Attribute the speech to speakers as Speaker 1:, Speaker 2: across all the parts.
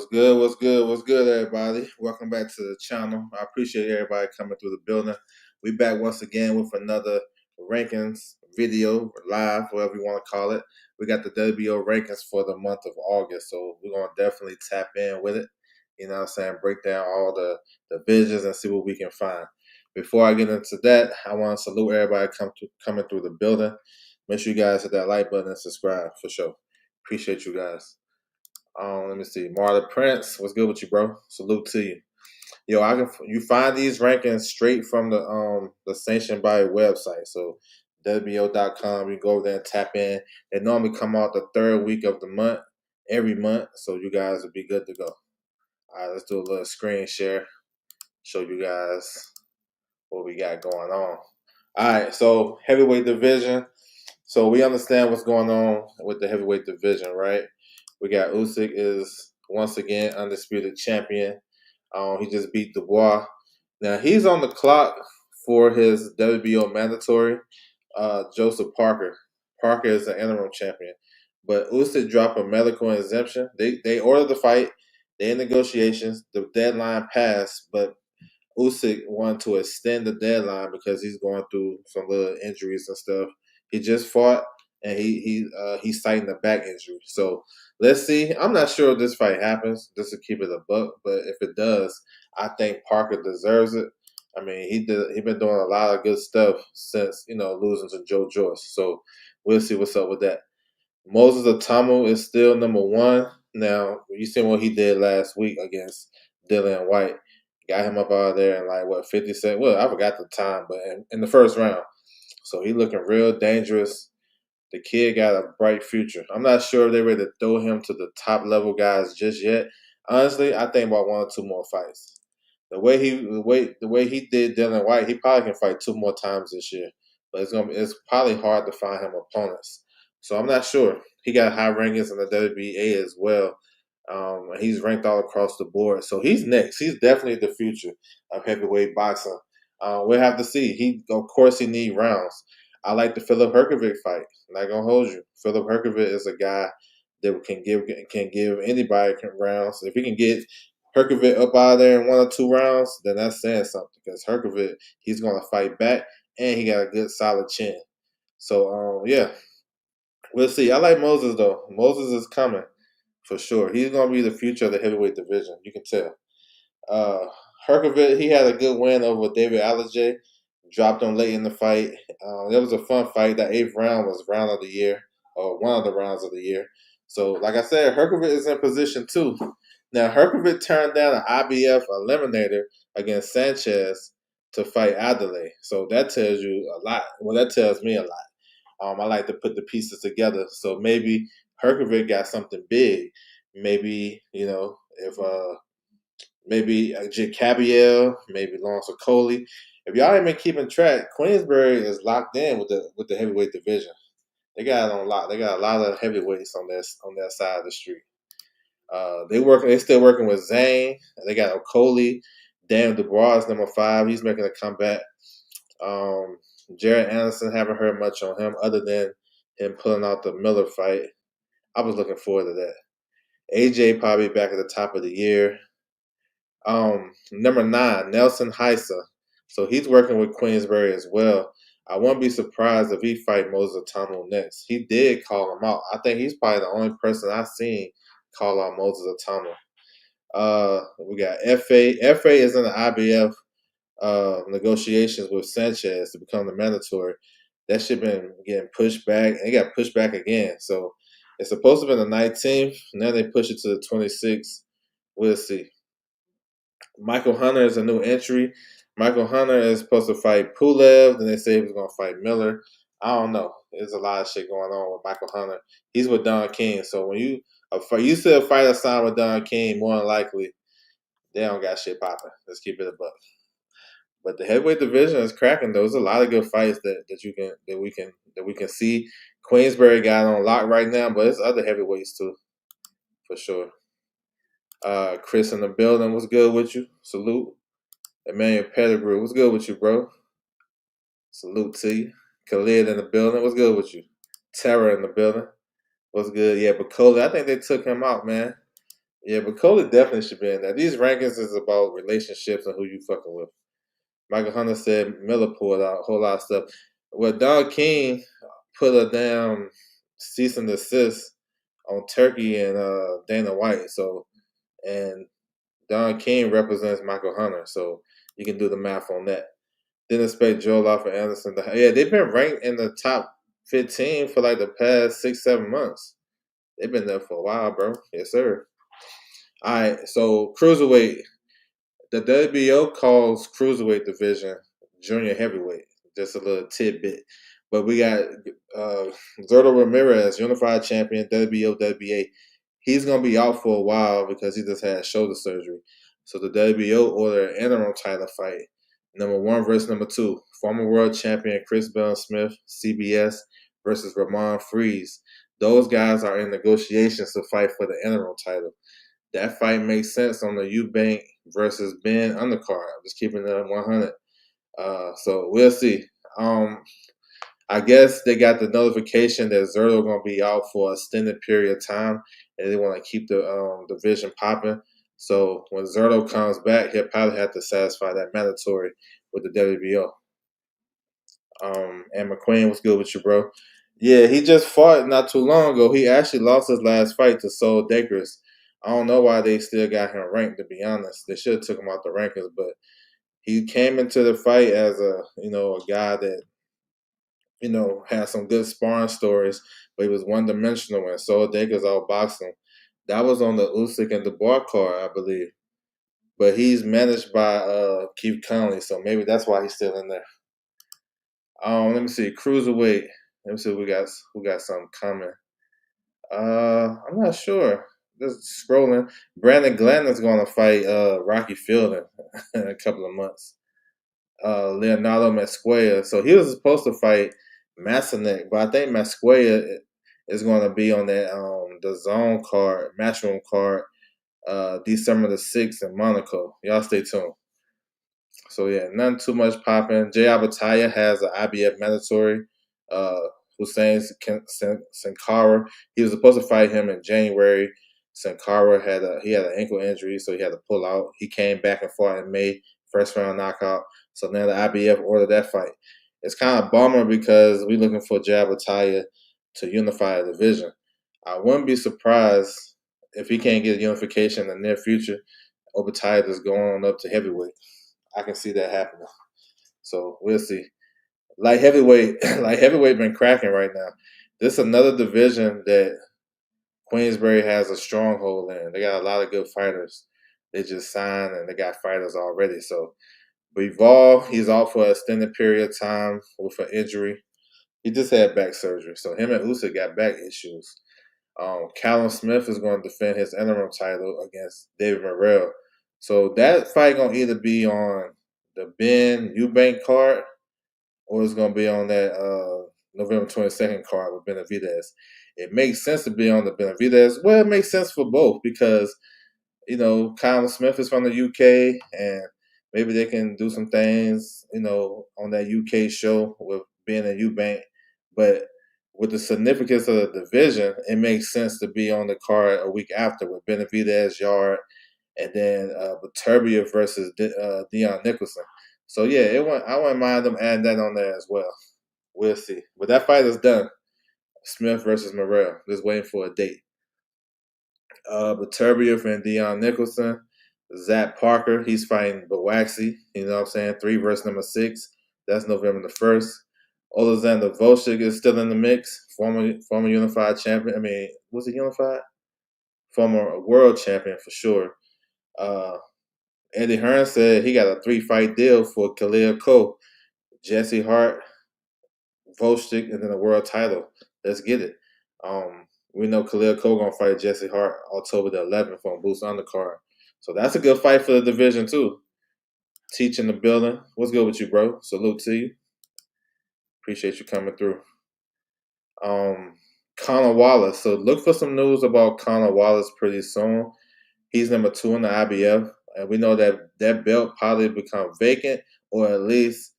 Speaker 1: What's good? What's good? What's good, everybody? Welcome back to the channel. I appreciate everybody coming through the building. We back once again with another rankings video, live, whatever you want to call it. We got the WBO rankings for the month of August, so we're gonna definitely tap in with it. You know what I'm saying? Break down all the divisions and see what we can find. Before I get into that, I want to salute everybody coming through the building. Make sure you guys hit that like button and subscribe for sure. Appreciate you guys. Let me see. Marla Prince, what's good with you, bro? Salute to you. Yo, you find these rankings straight from the sanctioned by website. So WBO.com, you go over there and tap in. They normally come out the third week of the month, every month. So you guys will be good to go. All right, let's do a little screen share. Show you guys what we got going on. All right, so heavyweight division. So we understand what's going on with the heavyweight division, right? We got Usyk is once again undisputed champion. He just beat Dubois. Now he's on the clock for his WBO mandatory. Joseph Parker. Parker is the interim champion, but Usyk dropped a medical exemption. They ordered the fight. They in negotiations. The deadline passed, but Usyk wanted to extend the deadline because he's going through some little injuries and stuff. He just fought and he's citing a back injury. So let's see. I'm not sure if this fight happens, just to keep it a buck, but if it does, I think Parker deserves it. I mean, he been doing a lot of good stuff since, losing to Joe Joyce. So we'll see what's up with that. Moses Atamu is still number one. Now, you seen what he did last week against Dylan White. Got him up out of there in 50 seconds. Well, I forgot the time, but in the first round. So he looking real dangerous. The kid got a bright future. I'm not sure if they're ready to throw him to the top level guys just yet. Honestly, I think about one or two more fights. The way he did Dylan White, he probably can fight two more times this year. But it's probably hard to find him opponents. So I'm not sure. He got high rankings in the WBA as well. He's ranked all across the board. So he's next. He's definitely the future of heavyweight boxing. We'll have to see. Of course, he need rounds. I like the Philip Herkovic fight. I'm not gonna hold you. Philip Herkovic is a guy that can give anybody rounds. If he can get Herkovic up out of there in one or two rounds, then that's saying something. Because Herkovic, he's gonna fight back, and he got a good solid chin. So yeah, we'll see. I like Moses though. Moses is coming for sure. He's gonna be the future of the heavyweight division. You can tell. Uh, Herkovic, he had a good win over David Alage. Dropped him late in the fight. That was a fun fight. That eighth round was round of the year, or one of the rounds of the year. So, like I said, Herkovic is in position too. Now, Herkovic turned down an IBF eliminator against Sanchez to fight Adelaide. So that tells you a lot. Well, that tells me a lot. I like to put the pieces together. So maybe Herkovic got something big. Maybe, if maybe Jake Cabiel, maybe Lawrence Okoli. If y'all ain't been keeping track, Queensbury is locked in with the heavyweight division. They got it on lock. They got a lot of heavyweights on their side of the street. They still working with Zane. They got Okoli. Dan Dubois is number 5. He's making a comeback. Jared Anderson, haven't heard much on him other than him pulling out the Miller fight. I was looking forward to that. AJ probably back at the top of the year. Number 9, Nelson Heisa. So he's working with Queensbury as well. I wouldn't be surprised if he fight Moses Atamu next. He did call him out. I think he's probably the only person I've seen call out Moses Atamu. We got FA. FA is in the IBF negotiations with Sanchez to become the mandatory. That shit been getting pushed back, and it got pushed back again. So it's supposed to be the 19th. Now they push it to the 26th. We'll see. Michael Hunter is a new entry. Michael Hunter is supposed to fight Pulev. Then they say he was going to fight Miller. I don't know. There's a lot of shit going on with Michael Hunter. He's with Don King. So when you see a fighter sign with Don King, more than likely they don't got shit popping. Let's keep it a buck. But the heavyweight division is cracking. There's a lot of good fights that we can see. Queensbury got on lock right now, but it's other heavyweights too, for sure. Chris in the building, what's good with you? Salute. Emmanuel Pettigrew, what's good with you, bro? Salute to you. Khalid in the building, what's good with you? Terra in the building, what's good? Yeah, but Cole, I think they took him out, man. Yeah, but Cody definitely should be in there. These rankings is about relationships and who you fucking with. Michael Hunter said Miller pulled out a whole lot of stuff. Well, Don King put a damn cease and desist on Turkey and Dana White. So, and Don King represents Michael Hunter. So you can do the math on that. Didn't expect Joel Alfred Anderson to. Yeah, they've been ranked in the top 15 for like the past 6, 7 months. They've been there for a while, bro. Yes, sir. All right, so cruiserweight. The WBO calls cruiserweight division junior heavyweight. Just a little tidbit. But we got Zerto Ramirez, unified champion, WBO, WBA. He's going to be out for a while because he just had shoulder surgery. So the WBO ordered an interim title fight. Number 1 versus number 2. Former world champion Chris Bell Smith, CBS, versus Ramon Freeze. Those guys are in negotiations to fight for the interim title. That fight makes sense on the Eubank versus Ben undercard. I'm just keeping it at 100. So we'll see. I guess they got the notification that Zerto going to be out for an extended period of time, and they want to keep the division popping. So when Zerto comes back, he'll probably have to satisfy that mandatory with the WBO. And McQueen, what's good with you, bro? Yeah, he just fought not too long ago. He actually lost his last fight to Sol Dakers. I don't know why they still got him ranked, to be honest. They should have took him out the rankings, but he came into the fight as a guy that, had some good sparring stories, but he was one dimensional and Sol Dakers outboxed him. That was on the Usyk and Dubois card, I believe. But he's managed by Keith Conley, so maybe that's why he's still in there. Let me see. Cruiserweight. Let me see who got something coming. I'm not sure. Just scrolling. Brandon Glenn is going to fight Rocky Fielding in a couple of months. Leonardo Mesquia. So he was supposed to fight Massanek, but I think Mesquia is going to be on that the zone card, matchroom card, December the 6th in Monaco. Y'all stay tuned. So yeah, nothing too much popping. Jay Abataya has an IBF mandatory. Uh, Hussein Sankara. He was supposed to fight him in January. Sankara had an ankle injury, so he had to pull out. He came back and fought in May, first round knockout. So now the IBF ordered that fight. It's kind of bummer because we're looking for Jay Abataya to unify the division. I wouldn't be surprised if he can't get unification in the near future. Abataya is going up to heavyweight. I can see that happening. So we'll see. Light heavyweight, light heavyweight been cracking right now. This is another division that Queensberry has a stronghold in. They got a lot of good fighters. They just signed and they got fighters already. So Bivol, he's out for an extended period of time with an injury. He just had back surgery. So him and Usyk got back issues. Callum Smith is going to defend his interim title against David Morrell. So that fight going to either be on the Ben Eubank card or it's going to be on that November 22nd card with Benavidez. It makes sense to be on the Benavidez. Well, it makes sense for both because, Callum Smith is from the UK and maybe they can do some things, on that UK show with Ben and Eubank. But with the significance of the division, it makes sense to be on the card a week after with Benavidez, Yard, and then Viterbia versus Dion Nicholson. So yeah, I wouldn't mind them adding that on there as well. We'll see. But that fight is done. Smith versus Morrell. Just waiting for a date. Viterbia and Dion Nicholson. Zach Parker, he's fighting Bawaxi. You know what I'm saying? 3 versus number 6. That's November the 1st. Alexander Volchik is still in the mix. Former unified champion. I mean, was he unified? Former world champion for sure. Eddie Hearn said he got a 3-fight deal for Khalil Cole, Jesse Hart, Volchik, and then a world title. Let's get it. We know Khalil Cole gonna fight Jesse Hart October the 11th on Boost Undercard. So that's a good fight for the division too. Teach in the building. What's good with you, bro? Salute to you. Appreciate you coming through. Conor Wallace. So look for some news about Conor Wallace pretty soon. He's number 2 in the IBF, and we know that belt probably become vacant, or at least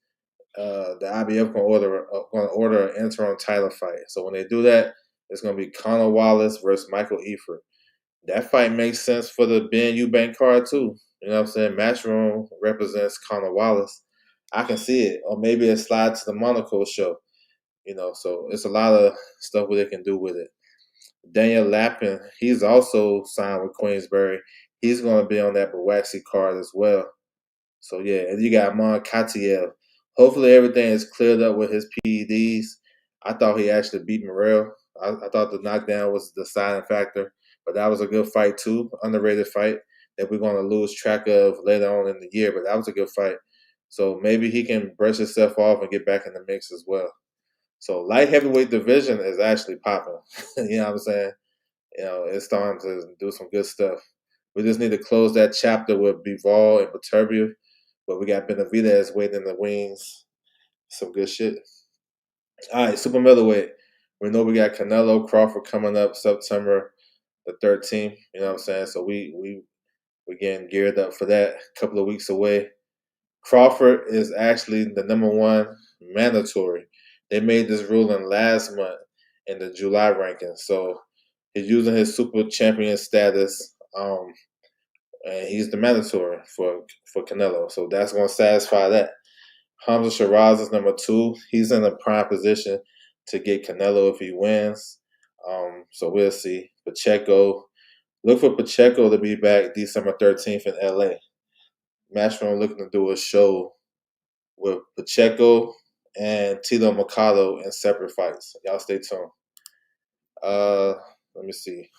Speaker 1: the IBF going to order an interim title fight. So when they do that, it's going to be Conor Wallace versus Michael Eifert. That fight makes sense for the Ben Eubank card too. You know what I'm saying? Matchroom represents Connor Wallace. I can see it. Or maybe a slide to the Monaco show. So it's a lot of stuff where they can do with it. Daniel Lappin, he's also signed with Queensbury. He's going to be on that Bawaxi card as well. So yeah, and you got Mon Katiel. Hopefully everything is cleared up with his PEDs. I thought he actually beat Morrell. I thought the knockdown was the deciding factor, but that was a good fight too, underrated fight that we're going to lose track of later on in the year. But that was a good fight. So maybe he can brush himself off and get back in the mix as well. So light heavyweight division is actually popping. You know what I'm saying? It's starting to do some good stuff. We just need to close that chapter with Bivol and Viterbi, but we got Benavidez waiting in the wings. Some good shit. All right, super middleweight. We know we got Canelo Crawford coming up September the 13th. You know what I'm saying? So we getting geared up for that. A couple of weeks away. Crawford is actually the number one mandatory. They made this ruling last month in the July rankings. So he's using his super champion status, and he's the mandatory for Canelo. So that's going to satisfy that. Hamza Shiraz is number two. He's in a prime position to get Canelo if he wins. So we'll see. Pacheco. Look for Pacheco to be back December 13th in LA. Matchroom looking to do a show with Pacheco and Tito Mercado in separate fights. Y'all stay tuned. Let me see.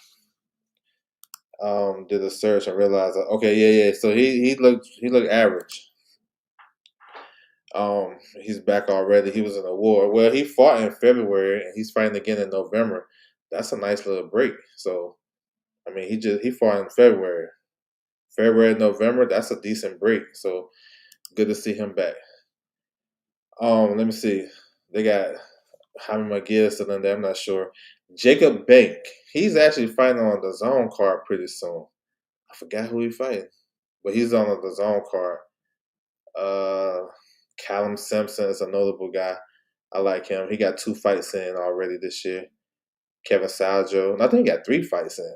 Speaker 1: Did a search and realized okay, yeah. So he looked average. He's back already. He was in a war. Well, he fought in February and he's fighting again in November. That's a nice little break. So I mean he fought in February. February, November, that's a decent break. So good to see him back. Let me see. They got Jaime McGill still in there. I'm not sure. Jacob Bank. He's actually fighting on the zone card pretty soon. I forgot who he's fighting, but he's on the zone card. Callum Simpson is a notable guy. I like him. He got 2 fights in already this year. Kevin Saljo. I think he got 3 fights in.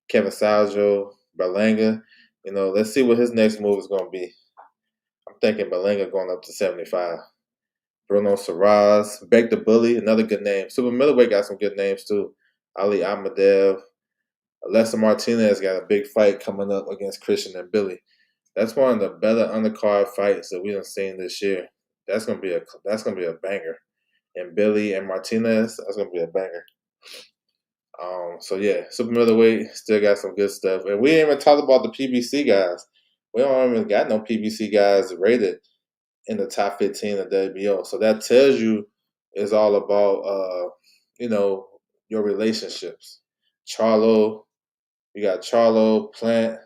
Speaker 1: Kevin Saljo, Berlanga. Let's see what his next move is going to be. I'm thinking Berlanga going up to 75. Bruno Saraz, Beck the Bully, another good name. Super middleweight got some good names too. Ali Ahmadev, Alessa Martinez got a big fight coming up against Christian and Billy. That's one of the better undercard fights that we done seen this year. That's gonna be a banger. And Billy and Martinez, that's gonna be a banger. So yeah, super middleweight still got some good stuff, and we ain't even talked about the PBC guys. We don't even got no PBC guys rated in the top 15 of WBO. So that tells you it's all about your relationships. Charlo, you got Charlo, Plant,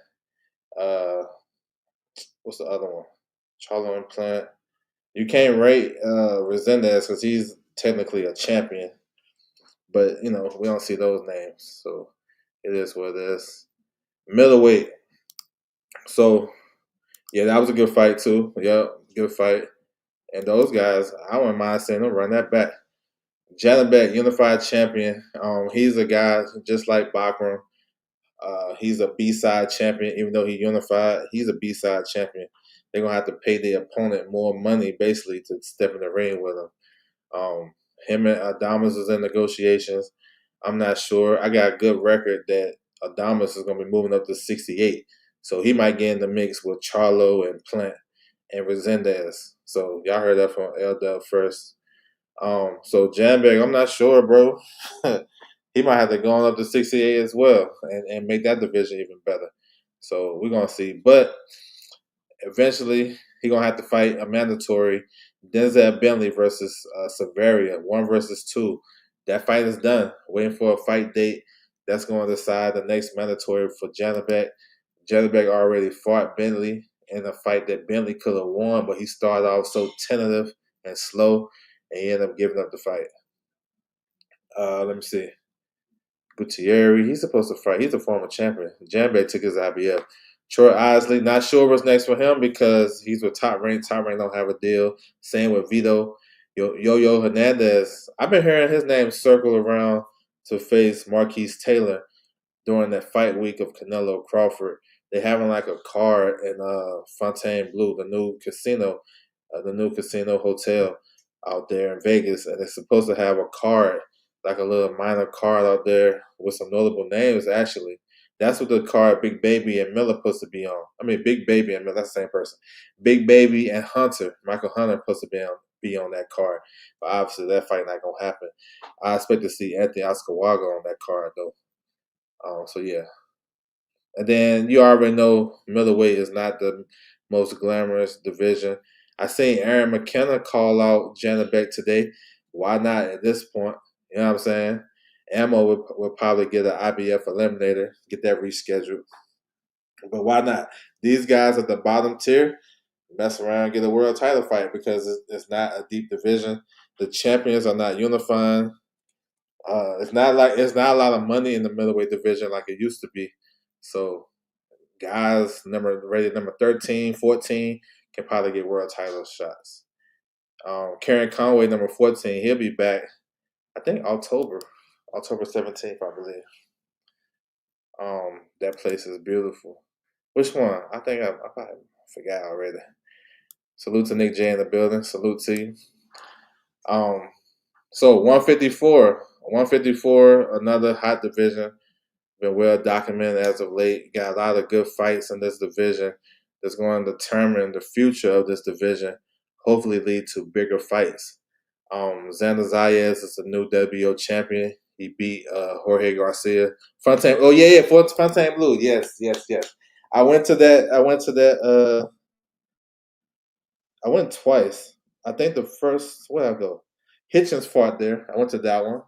Speaker 1: what's the other one? Charlo and Plant. You can't rate Resendez because he's technically a champion. But, we don't see those names. So it is what it is. Middleweight. So, yeah, that was a good fight, too. Yeah, good fight. And those guys, I wouldn't mind seeing them run that back. Janabek, unified champion. He's a guy just like Bakram. He's a B-side champion, even though he unified. He's a B-side champion. They're gonna have to pay the opponent more money, basically, to step in the ring with him. Him and Adamas is in negotiations. I'm not sure. I got a good record that Adamas is gonna be moving up to 68, so he might get in the mix with Charlo and Plant and Resendez. So y'all heard that from L first. So Janbek, I'm not sure, bro. He might have to go on up to 68 as well and make that division even better. So we're gonna see. But eventually he's gonna have to fight a mandatory Denzel Bentley versus Severia, 1 versus 2. That fight is done. Waiting for a fight date. That's going to decide the next mandatory for Janabek. Janabek already fought Bentley in a fight that Bentley could have won, but he started off so tentative and slow, and he ended up giving up the fight. Let me see. Gutierrez, he's supposed to fight. He's a former champion. Janbek took his IBF. Troy Isley, not sure what's next for him because he's with Top Rank. Top Rank don't have a deal. Same with Vito. Yo Hernandez, I've been hearing his name circle around to face Marquise Taylor. during that fight week of Canelo Crawford. They having like a card in Fontainebleau, the new casino hotel out there in Vegas, and it's supposed to have a card, like a little minor card out there with some notable names. Actually, that's what the card Big Baby and Miller supposed to be on. I mean, Big Baby and Miller, that's the same person. Big Baby and Hunter, Michael Hunter, supposed to be on that card. But obviously, that fight not gonna happen. I expect to see Anthony Oscar on that card though. So yeah, and then you already know middleweight is not the most glamorous division. I seen Aaron McKenna call out Janet Beck today. Why not at this point? You know what I'm saying? Ammo would probably get an IBF eliminator, get that rescheduled. But why not? These guys at the bottom tier mess around, get a world title fight because it's not a deep division. The champions are not unifying. It's not a lot of money in the middleweight division like it used to be. So guys rated number 13, 14 can probably get world title shots. Karen Conway, number 14, he'll be back, I think October 17th, I believe. That place is beautiful. Which one? I think I probably forgot already. Salute to Nick J in the building. Salute to you. So 154, another hot division. Been well documented as of late. Got a lot of good fights in this division that's going to determine the future of this division, hopefully lead to bigger fights. Xander Zayas is the new WBO champion. He beat Jorge Garcia. Fontaine. Oh yeah, Fontainebleau. Yes. I went to that. I went twice. I think the first, where I go? Hitchens fought there. I went to that one.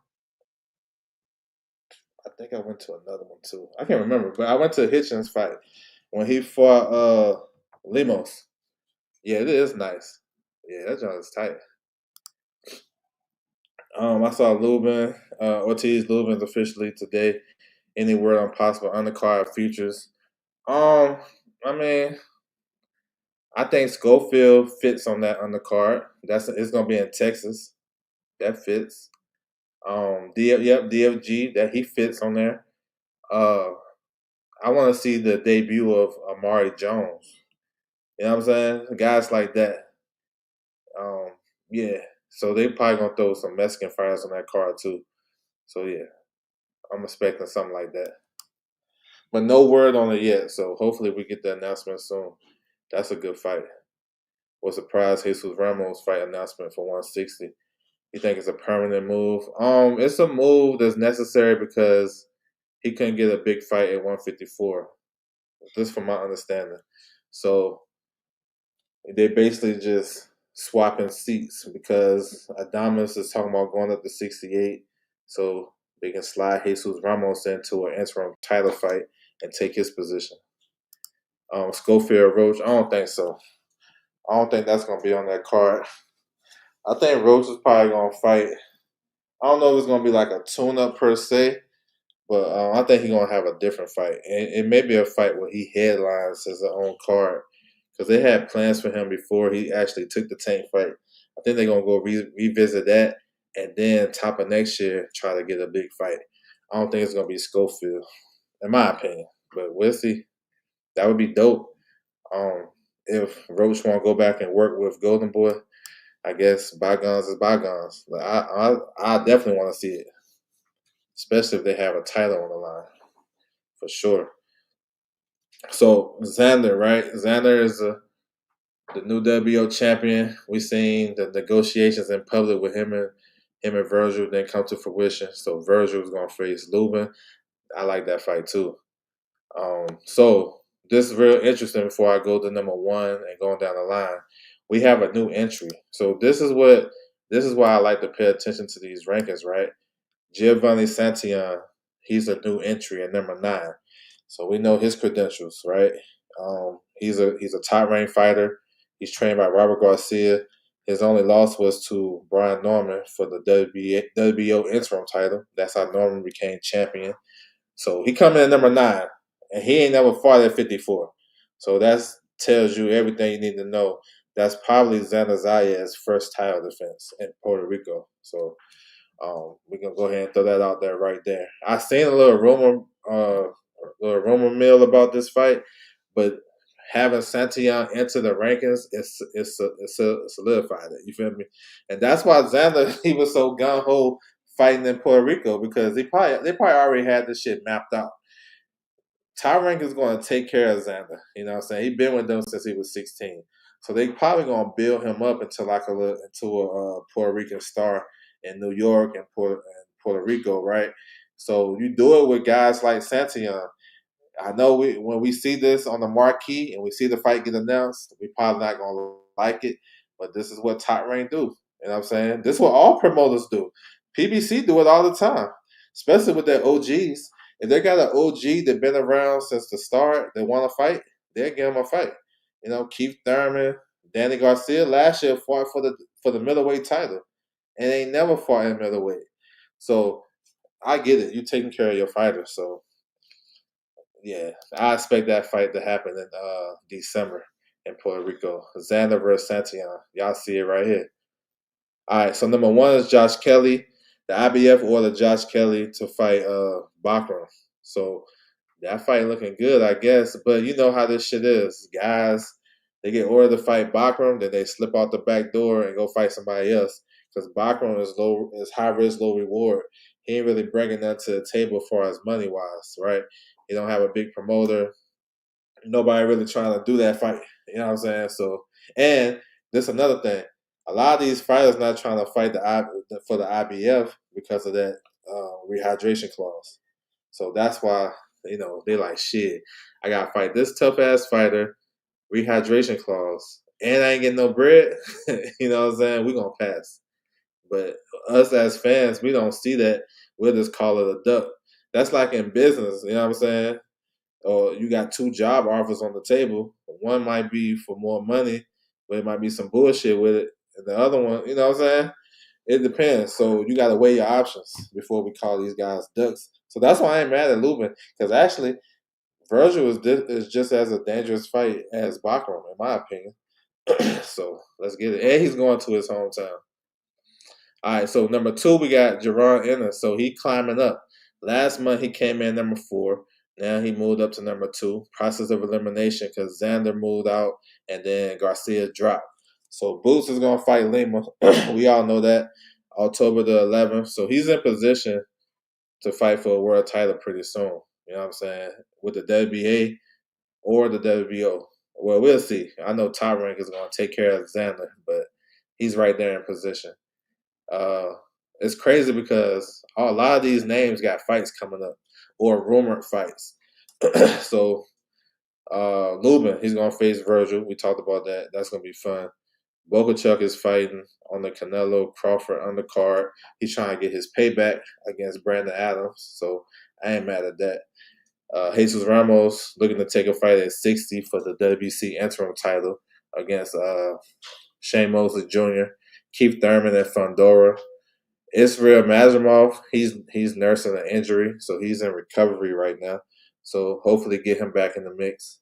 Speaker 1: I think I went to another one too. I can't remember, but I went to Hitchens fight when he fought Lemos. Yeah, it is nice. Yeah, that joint is tight. I saw Ortiz Lubin's officially today. Any word on possible undercard futures? Um, I mean, I think Schofield fits on that undercard. It's gonna be in Texas. That fits. DFG that he fits on there. Uh, I want to see the debut of Amari Jones. You know what I'm saying? Guys like that. Um, yeah. So they probably gonna throw some Mexican fighters on that card too. So yeah, I'm expecting something like that. But no word on it yet. So hopefully we get the announcement soon. That's a good fight. Was surprised Jesus Ramos fight announcement for 160. You think it's a permanent move? It's a move that's necessary because he couldn't get a big fight at 154. Just from my understanding. So they basically just swapping seats because Adamas is talking about going up to 68, so they can slide Jesus Ramos into an interim title fight and take his position. Schofield Roach, I don't think so. I don't think that's gonna be on that card. I think Roach is probably gonna fight. I don't know if it's gonna be like a tune-up per se, but I think he's gonna have a different fight, and it may be a fight where he headlines his own card because they had plans for him before he actually took the Tank fight. I think they're gonna go revisit that, and then top of next year try to get a big fight. I don't think it's gonna be Schofield, in my opinion, but we'll see. That would be dope. If Roach want to go back and work with Golden Boy, I guess bygones is bygones. Like, I definitely want to see it, especially if they have a title on the line for sure. So Xander, right? Xander is the new WBO champion. We seen the negotiations in public with him and Virgil didn't come to fruition. So Virgil was gonna face Lubin. I like that fight too. So this is real interesting before I go to number one and going down the line. We have a new entry. So this is why I like to pay attention to these rankings, right? Giovanni Santillan, he's a new entry at number 9. So we know his credentials, right? He's a top ranked fighter. He's trained by Robert Garcia. His only loss was to Brian Norman for the WBO interim title. That's how Norman became champion. So he coming in at number 9, and he ain't never fought at 54. So that tells you everything you need to know. That's probably Xander Zayas' first title defense in Puerto Rico. So we're gonna go ahead and throw that out there right there. I seen a little rumor the rumor mill about this fight, but having Santillan enter the rankings, it's solidified it. You feel me? And that's why Xander he was so gung ho fighting in Puerto Rico because they probably already had this shit mapped out. Tyrank is going to take care of Xander. You know what I'm saying? He's been with them since he was 16. So they probably going to build him up into a Puerto Rican star in New York and Puerto Rico, right? So you do it with guys like Santillan. I know when we see this on the marquee and we see the fight get announced, we probably not gonna like it, but this is what Top Rank do. You know what I'm saying? This is what all promoters do. PBC do it all the time, especially with their OGs. If they got an OG that been around since the start, they want to fight, they'll give them a fight. You know, Keith Thurman, Danny Garcia last year fought for the middleweight title, and they never fought in middleweight. So I get it. You taking care of your fighters, so yeah, I expect that fight to happen in December in Puerto Rico. Xander versus Santillan. Y'all see it right here. All right, so number one is Josh Kelly. The IBF ordered Josh Kelly to fight Bachram. So that fight looking good, I guess. But you know how this shit is. Guys, they get ordered to fight Bachram, then they slip out the back door and go fight somebody else. Because Bachram is high risk, low reward. He ain't really bringing that to the table as far as money wise, right? He don't have a big promoter. Nobody really trying to do that fight. You know what I'm saying? So, and this another thing. A lot of these fighters not trying to fight for the IBF because of that rehydration clause. So that's why they like shit. I gotta fight this tough ass fighter, rehydration clause, and I ain't getting no bread. You know what I'm saying? We gonna pass. But us as fans, we don't see that. We'll just call it a duck. That's like in business. You know what I'm saying? Or you got two job offers on the table. One might be for more money, but it might be some bullshit with it. And the other one, you know what I'm saying? It depends. So you got to weigh your options before we call these guys ducks. So that's why I ain't mad at Lubin, because actually Virgil is just as a dangerous fight as Bachram, in my opinion. So let's get it. And he's going to his hometown. All right, so number two, we got Jerron Ennis. So he climbing up. Last month he came in number 4. Now he moved up to number 2. Process of elimination because Xander moved out and then Garcia dropped. So Boots is gonna fight Lima. We all know that. October the 11th. So he's in position to fight for a world title pretty soon. You know what I'm saying? With the WBA or the WBO. Well, we'll see. I know Top Rank is gonna take care of Xander, but he's right there in position. Uh, it's crazy because a lot of these names got fights coming up or rumored fights. So Lubin, he's gonna face Virgil. We talked about that. That's gonna be fun. Bokachuk is fighting on the Canelo Crawford undercard. He's trying to get his payback against Brandon Adams. So I ain't mad at that. Jesus Ramos looking to take a fight at 60 for the WBC interim title against Shane Mosley Jr. Keith Thurman at Fondora. Israel Mazrimov, he's nursing an injury, so he's in recovery right now. So hopefully get him back in the mix.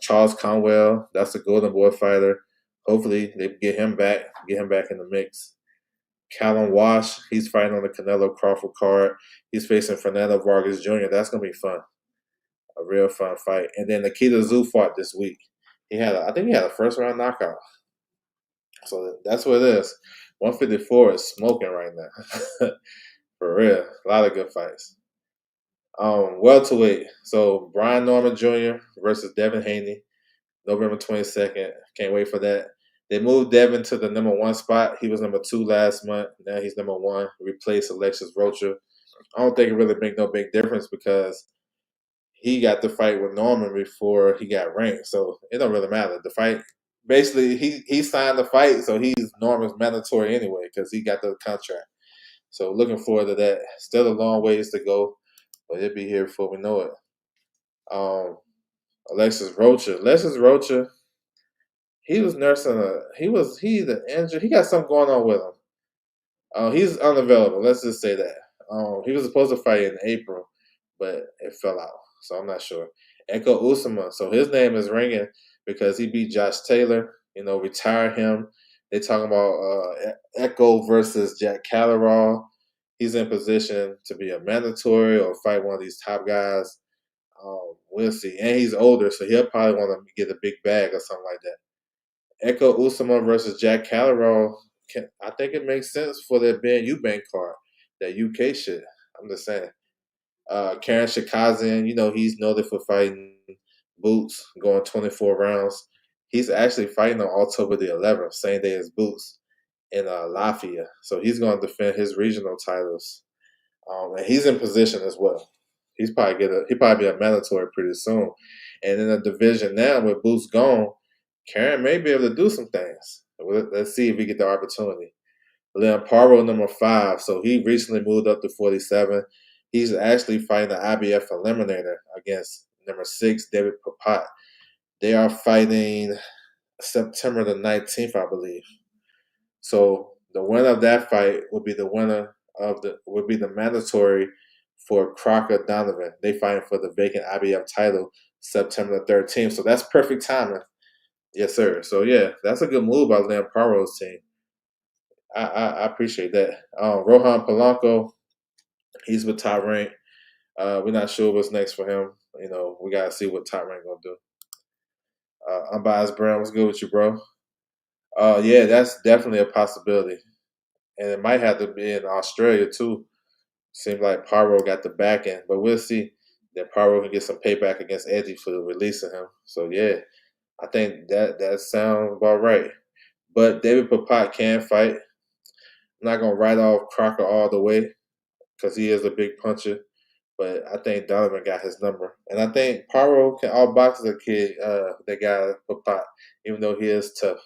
Speaker 1: Charles Conwell, that's the Golden Boy fighter. Hopefully they get him back in the mix. Callum Wash, he's fighting on the Canelo Crawford card. He's facing Fernando Vargas Jr. That's gonna be fun, a real fun fight. And then Nikita Zoo fought this week. I think he had a first round knockout. So that's what it is. 154 is smoking right now. For real. A lot of good fights. Welterweight. So Brian Norman Jr. versus Devin Haney, November 22nd. Can't wait for that. They moved Devin to the number 1 spot. He was number 2 last month. Now he's number 1. Replaced Alexis Rocha. I don't think it really make no big difference because he got the fight with Norman before he got ranked. So it don't really matter. The fight, basically, he signed the fight, so he's Norman's mandatory anyway because he got the contract. So looking forward to that. Still a long ways to go, but it'll be here before we know it. Alexis Rocha, he was nursing he's injured. He got something going on with him. He's unavailable. Let's just say that. He was supposed to fight in April, but it fell out. So I'm not sure. Echo Usama. So his name is ringing because he beat Josh Taylor. Retire him. They talking about Echo versus Jack Calleron. he's in position to be a mandatory or fight one of these top guys. We'll see. And he's older, so he'll probably want to get a big bag or something like that. Echo Usama versus Jack Callerall. I think it makes sense for that Ben Eubank card, that UK shit. I'm just saying. Karen Shikazian, he's noted for fighting Boots, going 24 rounds. He's actually fighting on October the 11th, same day as Boots, in Latvia. So he's going to defend his regional titles. And he's in position as well. He probably be a mandatory pretty soon. And in the division now with Boots gone, Karen may be able to do some things. Let's see if we get the opportunity. Leon Paro, number 5. So he recently moved up to 47. He's actually fighting the IBF eliminator against number 6, David Papat. They are fighting September the 19th, I believe. So the winner of that fight would be the mandatory for Crocker Donovan. They fighting for the vacant IBF title September the 13th. So that's perfect timing. Yes, sir. So yeah, that's a good move by Leon Paro's team. I appreciate that. Rohan Polanco, he's with Top Rank. We're not sure what's next for him. We gotta see what Top Rank gonna do. Unbiased Brown, what's good with you, bro? Yeah, that's definitely a possibility, and it might have to be in Australia too. Seems like Paro got the back end, but we'll see. That Paro can get some payback against Eddie for releasing him. So yeah, I think that sounds about right. But David Papat can fight. I'm not gonna write off Crocker all the way because he is a big puncher. But I think Donovan got his number. And I think Paro can outbox the kid, that guy Papat, even though he is tough.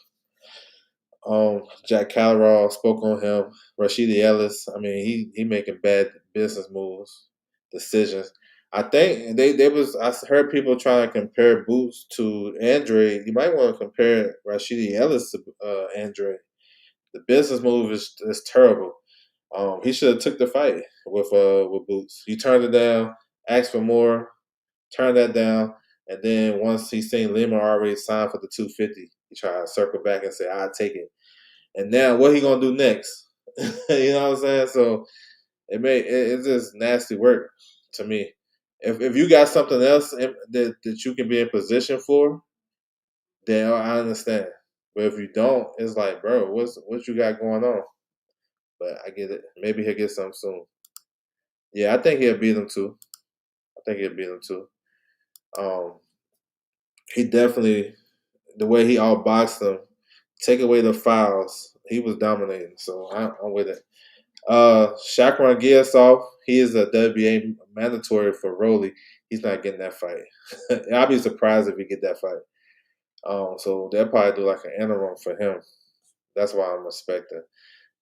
Speaker 1: Jack Callerall spoke on him. Rashidi Ellis, I mean, he making bad business moves, decisions. I think I heard people trying to compare Boots to Andre. You might want to compare Rashidi Ellis to Andre. The business move is terrible. He should have took the fight with Boots. He turned it down, asked for more, turned that down, and then once he seen Lima already signed for the 250, he tried to circle back and say, "I'll take it." And now what he gonna do next? You know what I'm saying? So it's just nasty work to me. If you got something else that you can be in position for, then I understand. But if you don't, it's like, bro, what you got going on? But I get it. Maybe he'll get something soon. Yeah, I think he'll beat him too. I think he'll beat him too. Um, he definitely, the way he outboxed him, take away the fouls, he was dominating. So I'm with it. Shakran Giasov, he is a WBA mandatory for Rolly. He's not getting that fight. I'll be surprised if he get that fight. So they'll probably do like an interim for him. That's why I'm expecting.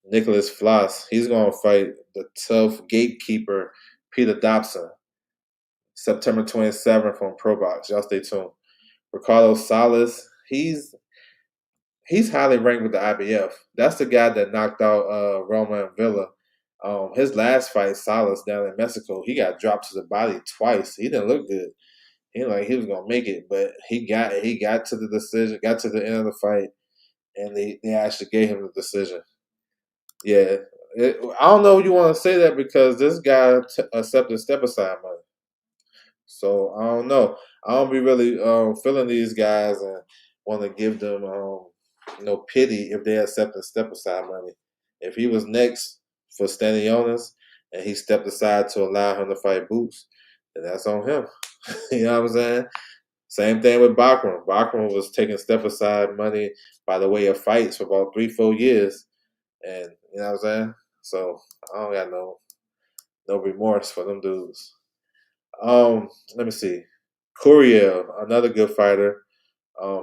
Speaker 1: Nicholas Floss, he's going to fight the tough gatekeeper, Peter Dobson, September 27th on Pro Box. Y'all stay tuned. Ricardo Salas, he's highly ranked with the IBF. That's the guy that knocked out Roman Villa. His last fight, Salas, down in Mexico, he got dropped to the body twice. He didn't look good. He was gonna make it, but he got to the decision, got to the end of the fight, and they actually gave him the decision. Yeah, I don't know if you want to say that because this guy accepted step aside money. So I don't know. I don't be really feeling these guys and want to give them pity if they accept the step aside money. If he was next for Stanionis and he stepped aside to allow him to fight Boots, then that's on him. You know what I'm saying? Same thing with Bachman. Bachman was taking step aside money by the way of fights for about 3-4 years, and you know what I'm saying. So I don't got no remorse for them dudes. Let me see. Curiel, another good fighter.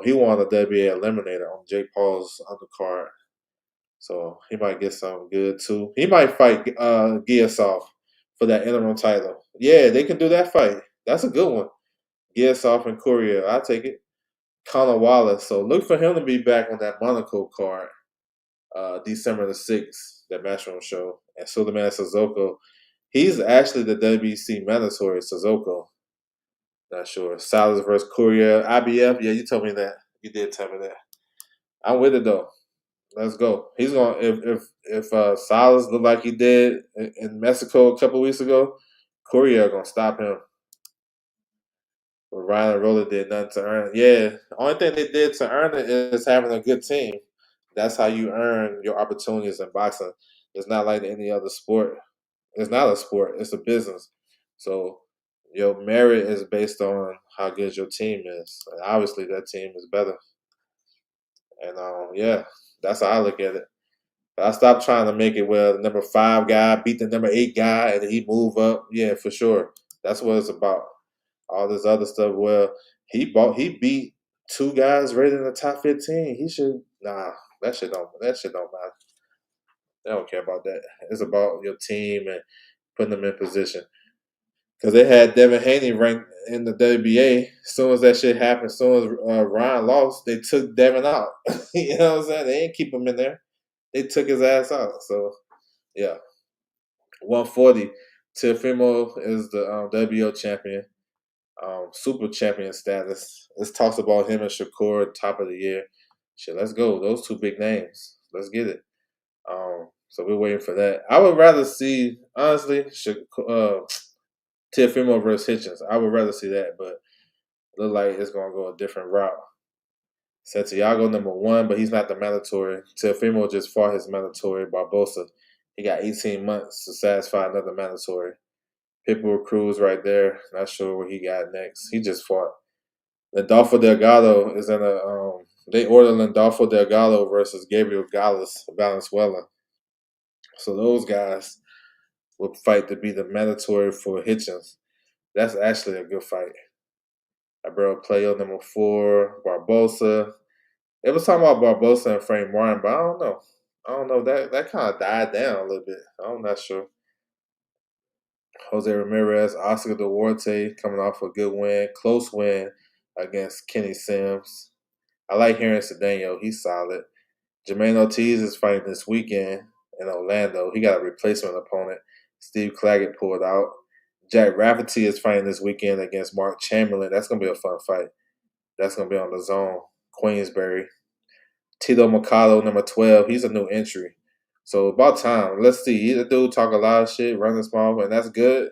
Speaker 1: He won a WBA eliminator on Jake Paul's undercard. So he might get something good too. He might fight Giasov for that interim title. Yeah, they can do that fight. That's a good one. Giasov and Curiel. I'll take it. Conor Wallace. So look for him to be back on that Monaco card December the 6th, that Matchroom show. And Suleiman Sissoko. He's actually the WBC mandatory Sissoko. Not sure. Salas versus Courier. IBF. Yeah, you told me that. You did tell me that. I'm with it though. Let's go. He's gonna if Salas look like he did in Mexico a couple weeks ago, Courier gonna stop him. But Ryan Roller did nothing to earn it. Yeah, the only thing they did to earn it is having a good team. That's how you earn your opportunities in boxing. It's not like any other sport. It's not a sport. It's a business. So your merit is based on how good your team is. And obviously, that team is better. And yeah, that's how I look at it. But I stopped trying to make it where the number 5 guy beat the number 8 guy and he move up. Yeah, for sure. That's what it's about. All this other stuff. Well, he beat 2 guys rated in the top 15. He should that shit don't matter. They don't care about that. It's about your team and putting them in position. Because they had Devin Haney ranked in the WBA. As soon as that shit happened, as soon as Ryan lost, they took Devin out. You know what I'm saying? They didn't keep him in there. They took his ass out. So yeah, 140. Teofimo is the WBO champion, super champion status. Let's talk about him and Shakur top of the year. Shit, let's go. Those two big names. Let's get it. So we're waiting for that. I would rather see, honestly, Teofimo versus Hitchens. I would rather see that, but look like it's gonna go a different route. Santiago number 1, but he's not the mandatory. Teofimo just fought his mandatory. Barbosa, he got 18 months to satisfy another mandatory. Pitbull Cruz right there. Not sure what he got next. He just fought. Landolfo Delgado is in a. They ordered Landolfo Delgado versus Gabriel Gales Valenzuela. So those guys will fight to be the mandatory for Hitchens. That's actually a good fight. Abreu Playo number 4, Barbosa. It was talking about Barbosa and Frank Martin, but I don't know. I don't know. That kind of died down a little bit. I'm not sure. Jose Ramirez, Oscar Duarte coming off a good win, close win against Kenny Sims. I like hearing Cedeno. He's solid. Jermaine Ortiz is fighting this weekend in Orlando. He got a replacement opponent. Steve Claggett pulled out. Jack Rafferty is fighting this weekend against Mark Chamberlain. That's going to be a fun fight. That's going to be on the zone. Queensberry. Tito Mercado, number 12. He's a new entry. So about time. Let's see. The dude talk a lot of shit, running small, and that's good.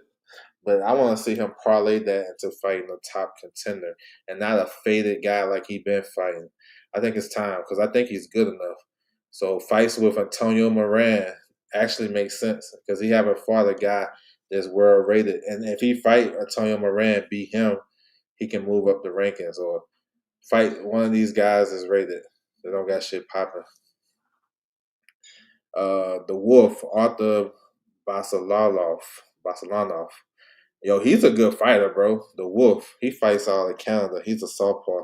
Speaker 1: But I want to see him parlay that into fighting a top contender and not a faded guy like he been fighting. I think it's time because I think he's good enough. So fights with Antonio Moran actually makes sense because he haven't fought a guy that's world rated. And if he fight Antonio Moran, beat him, he can move up the rankings or fight one of these guys that's rated. They don't got shit popping. The Wolf, Arthur Basalanov. Yo, he's a good fighter, bro. The Wolf. He fights all in Canada. He's a southpaw.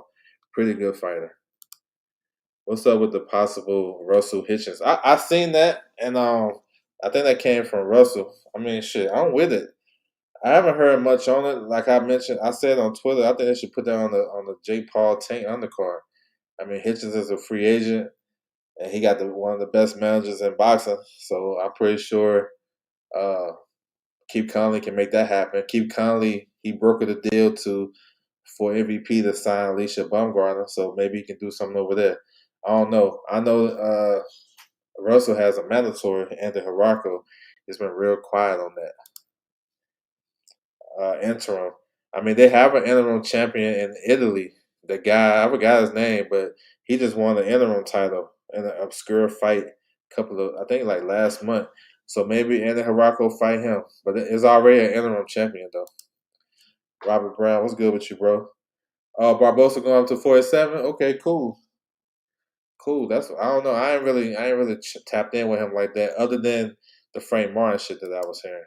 Speaker 1: Pretty good fighter. What's up with the possible Russell Hitchens? I seen that, and I think that came from Russell. I mean, shit, I'm with it. I haven't heard much on it. Like I mentioned, I said on Twitter, I think they should put that on the Jake Paul Tank undercard. I mean, Hitchens is a free agent, and he got one of the best managers in boxing. So I'm pretty sure uh, Keith Conley can make that happen. Keith Conley, he brokered a deal for MVP to sign Alicia Baumgartner, so maybe he can do something over there. I don't know. I know Russell has a mandatory, and the Hirako has been real quiet on that interim. I mean, they have an interim champion in Italy. The guy, I forgot his name, but he just won the interim title in an obscure fight I think like last month. So maybe Andy Hirako fight him, but it's already an interim champion though. Robert Brown, what's good with you, bro? Barbosa going up to 47. Okay, cool, cool. That's I don't know. I ain't really tapped in with him like that. Other than the Frank Martin shit that I was hearing.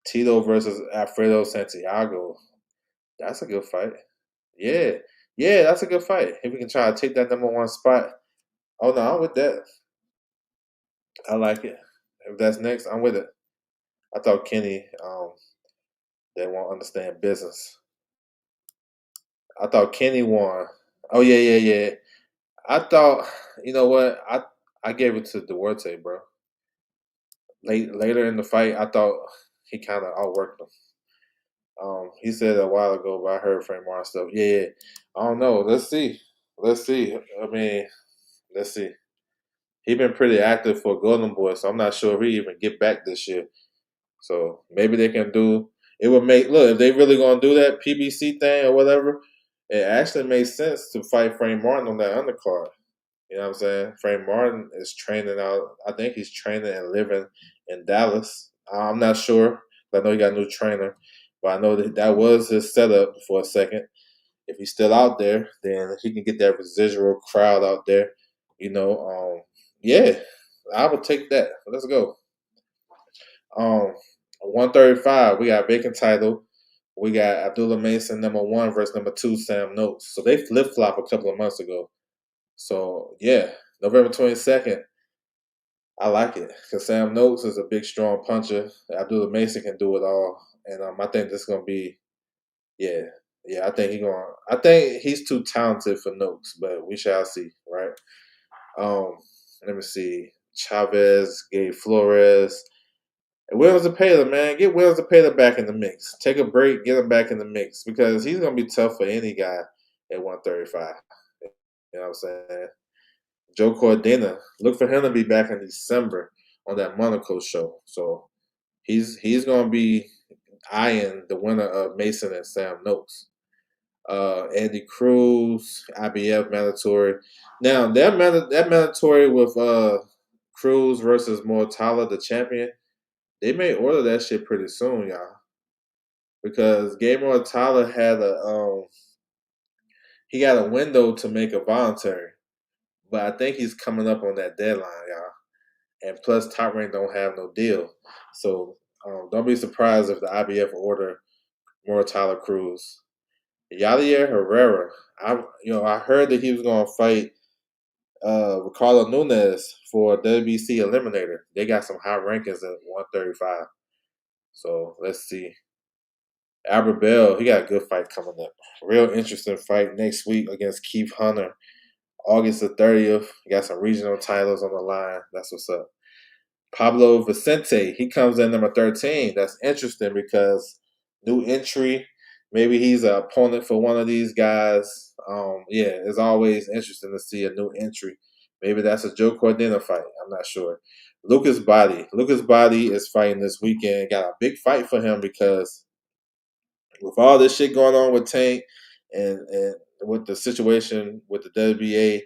Speaker 1: Tito versus Alfredo Santiago. That's a good fight. Yeah, yeah, that's a good fight. If we can try to take that number 1 spot. Oh no, I'm with that. I like it. If that's next, I'm with it. I thought Kenny, they won't understand business. I thought Kenny won. Oh yeah, yeah, yeah. I thought, you know what? I gave it to Duarte, bro. Later in the fight, I thought he kind of outworked him. He said a while ago, but I heard Frank Martin stuff. Yeah, yeah. I don't know. Let's see. Let's see. I mean, let's see. he been pretty active for Golden Boy, so I'm not sure if he even get back this year. So maybe they can do. It would make look if they really gonna do that PBC thing or whatever. It actually makes sense to fight Frank Martin on that undercard. You know what I'm saying? Frank Martin is training out. I think he's training and living in Dallas. I'm not sure. I know he got a new trainer, but I know that that was his setup for a second. If he's still out there, then he can get that residual crowd out there. You know, yeah, I would take that. Let's go. 135, we got vacant title. We got Abdullah Mason #1 versus #2 Sam Noakes. So they flip flop a couple of months ago. So yeah, November 22nd. I like it because Sam Noakes is a big, strong puncher. Abdullah Mason can do it all, and I think this is gonna be yeah, yeah. I think he going. I think he's too talented for Noakes, but we shall see, right? Um, Let me see. Chavez, Gabe Flores. Williams Zepeda, man, get Williams Zepeda back in the mix. Take a break, get him back in the mix because he's gonna be tough for any guy at 135. You know what I'm saying? Joe Cordina, look for him to be back in December on that Monaco show. So he's gonna be eyeing the winner of Mason and Sam Noakes. Andy Cruz, IBF mandatory. Now that mandatory with Cruz versus Mortala, the champion, they may order that shit pretty soon, y'all. Because Gabriel Tyler had he got a window to make a voluntary, but I think he's coming up on that deadline, y'all. And plus, Top Rank don't have no deal, so don't be surprised if the IBF order more Tyler Cruz. Yadier Herrera, I heard that he was gonna fight Ricardo Nunez for WBC Eliminator. They got some high rankings at 135, so let's see. Albert Bell, he got a good fight coming up. Real interesting fight next week against Keith Hunter. August the 30th. Got some regional titles on the line. That's what's up. Pablo Vicente, he comes in #13. That's interesting because new entry. Maybe he's an opponent for one of these guys. Yeah, it's always interesting to see a new entry. Maybe that's a Joe Cordina fight. I'm not sure. Lucas Body. Lucas Body is fighting this weekend. Got a big fight for him because with all this shit going on with Tank and with the situation with the WBA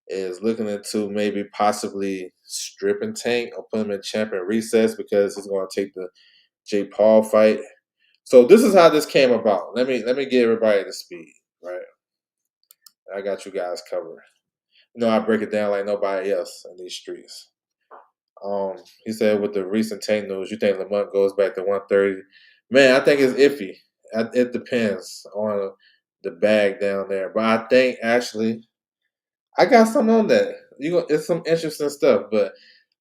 Speaker 1: is looking into maybe possibly stripping Tank or put him in champion recess because he's going to take the Jake Paul fight. So this is how this came about. Let me get everybody to speed, right? I got you guys covered. I break it down like nobody else in these streets. He said with the recent Tank news, you think Lamont goes back to 130? Man, I think it's iffy. It depends on the bag down there, but I think actually I got something on that. It's some interesting stuff, but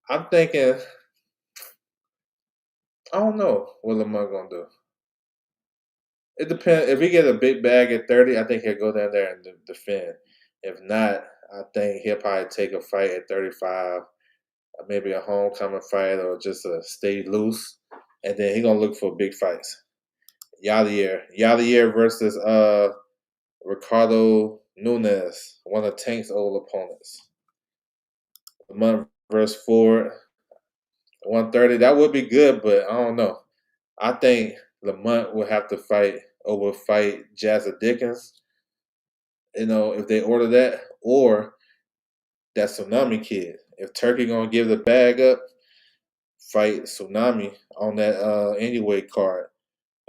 Speaker 1: I'm thinking I don't know what Lamont gonna do. It depends. If he get a big bag at 30, I think he'll go down there and defend. If not, I think he'll probably take a fight at 35, maybe a homecoming fight or just a stay loose, and then he gonna look for big fights. Yadier versus Ricardo Nunez, one of Tank's old opponents. Lamont versus Ford, 130. That would be good, but I don't know. I think Lamont will have to fight Jazza Dickens. If they order that, or that Tsunami kid. If Turkey gonna give the bag up, fight Tsunami on that anyway card.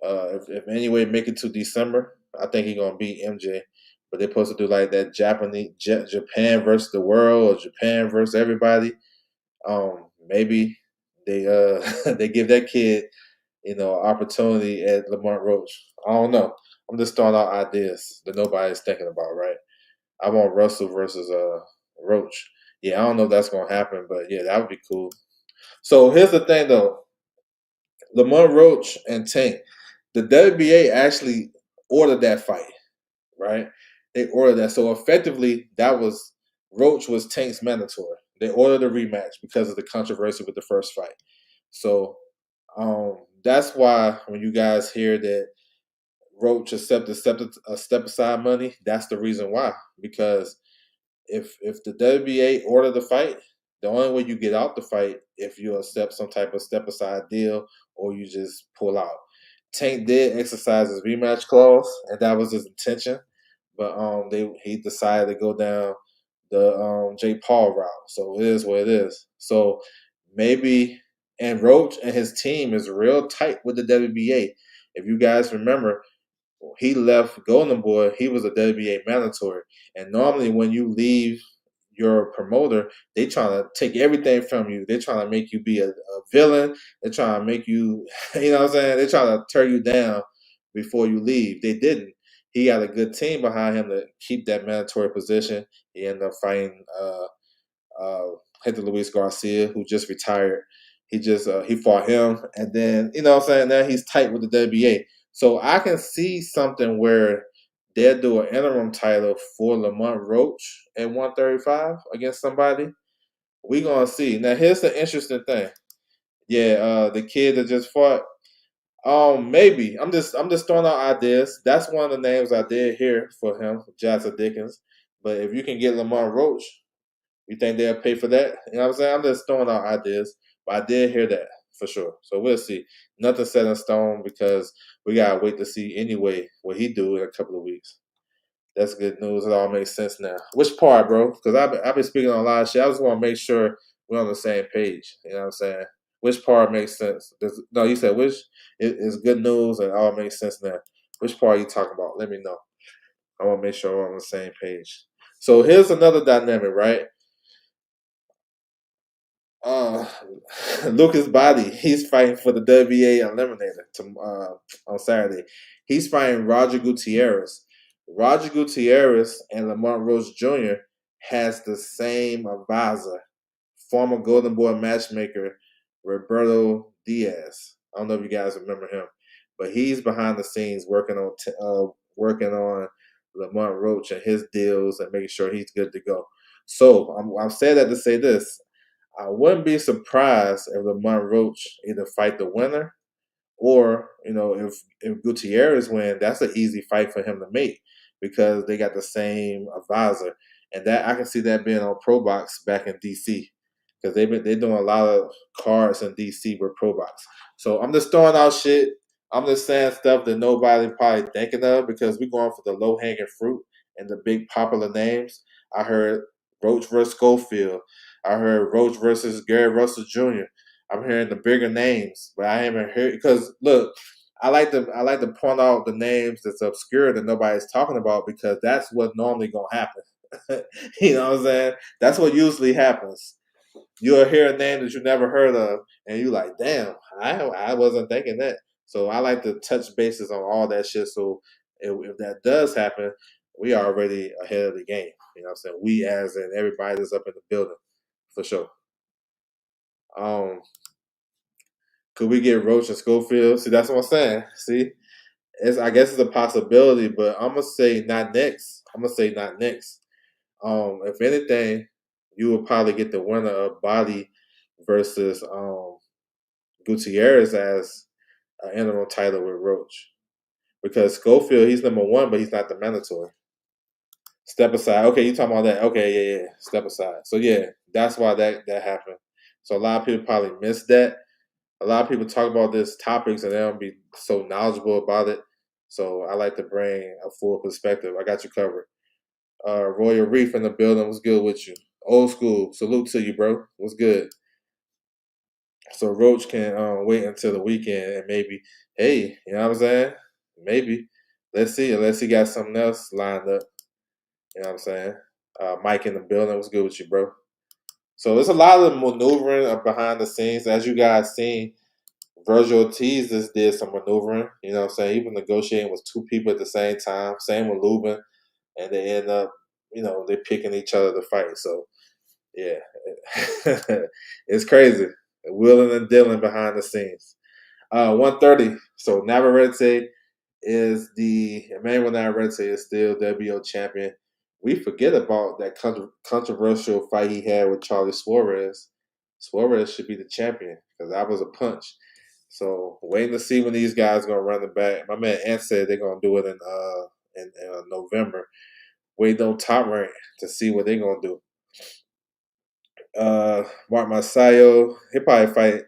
Speaker 1: If anyway make it to December, I think he gonna beat MJ. But they're supposed to do like that Japan versus the world or Japan versus everybody. Maybe they they give that kid opportunity at Lamont Roach. I don't know. I'm just throwing out ideas that nobody's thinking about, right? I want Russell versus Roach. Yeah, I don't know if that's gonna happen, but yeah, that would be cool. So here's the thing though. Lamont Roach and Tank, the WBA actually ordered that fight, right? They ordered that. So effectively that was Roach was Tank's mandatory. They ordered a rematch because of the controversy with the first fight. So that's why when you guys hear that Roach accepted a step aside money, that's the reason why. Because if the WBA ordered the fight, The only way you get out the fight if you accept some type of step aside deal or you just pull out. Tank did exercise his rematch clause, and that was his intention. But he decided to go down the Jake Paul route. So it is what it is. So maybe, and Roach and his team is real tight with the WBA. If you guys remember, he left Golden Boy, he was a WBA mandatory. And normally when you leave your promoter, they trying to take everything from you. They're trying to make you be a villain. They're trying to make you, you know what I'm saying? They're trying to tear you down before you leave. They didn't. He had a good team behind him to keep that mandatory position. He ended up fighting uh, Hector Luis Garcia, who just retired. He fought him, and then you know what I'm saying. Now he's tight with the WBA, so I can see something where they'll do an interim title for Lamont Roach at 135 against somebody. We gonna see. Now here's the interesting thing. Yeah, the kid that just fought. Maybe I'm just throwing out ideas. That's one of the names I did hear for him, Jackson Dickens. But if you can get Lamont Roach, you think they'll pay for that? You know what I'm saying? I'm just throwing out ideas, but I did hear that for sure. So we'll see. Nothing set in stone because we gotta wait to see anyway what he do in a couple of weeks. That's good news. It all makes sense now. Which part, bro? Because I've been speaking on a lot of shit. I just want to make sure we're on the same page. You know what I'm saying? Which part makes sense? No, you said which is good news and all makes sense now. Which part are you talking about? Let me know. I want to make sure we're on the same page. So here's another dynamic, right? Uh, Lucas Body, he's fighting for the WBA Eliminator on Saturday. He's fighting Roger Gutierrez. Roger Gutierrez and Lamont Rose Jr. has the same advisor, former Golden Boy matchmaker Roberto Diaz. I don't know if you guys remember him, but he's behind the scenes working on Lamont Roach and his deals and making sure he's good to go. So I'm saying that to say this. I wouldn't be surprised if Lamont Roach either fight the winner or, if Gutierrez win, that's an easy fight for him to make because they got the same advisor. And that I can see that being on Pro Box back in DC. Because they're doing a lot of cards in DC with Pro Box. So I'm just throwing out shit. I'm just saying stuff that nobody probably thinking of because we're going for the low hanging fruit and the big popular names. I heard Roach versus Schofield. I heard Roach versus Gary Russell Jr. I'm hearing the bigger names, but I haven't heard because look, I like to point out the names that's obscure that nobody's talking about because that's what normally gonna happen. You know what I'm saying? That's what usually happens. You'll hear a name that you never heard of, and you like, damn, I wasn't thinking that. So I like to touch bases on all that shit. So if that does happen, we are already ahead of the game. You know what I'm saying? We as in everybody that's up in the building, for sure. Um, could we get Roach and Schofield? See, that's what I'm saying. See, I guess it's a possibility, but I'm gonna say not next. I'm gonna say not next. If anything, you will probably get the winner of Body versus Gutierrez as an interim title with Roach. Because Schofield, he's number one, but he's not the mandatory. Step aside. Okay, you talking about that? Okay, yeah. Step aside. So yeah, that's why that happened. So a lot of people probably missed that. A lot of people talk about this topics and they don't be so knowledgeable about it. So I like to bring a full perspective. I got you covered. Royal Reef in the building. What's good with you? Old school. Salute to you, bro. What's good? So Roach can wait until the weekend and maybe, hey, you know what I'm saying? Maybe. Let's see. Unless he got something else lined up. You know what I'm saying? Mike in the building. What's good with you, bro? So there's a lot of maneuvering behind the scenes. As you guys seen, Virgil Ortiz just did some maneuvering. You know what I'm saying? He was negotiating with two people at the same time. Same with Lubin. And they end up, they picking each other to fight. So, yeah. It's crazy. Willing and dealing behind the scenes. 130. So Navarrete is Emmanuel Navarrete is still WBO champion. We forget about that controversial fight he had with Charlie Suarez. Suarez should be the champion because that was a punch. So waiting to see when these guys gonna run it back. My man Ant said they're gonna do it in November. Waiting on Top Rank to see what they're gonna do. Mark Masayo. He'll probably fight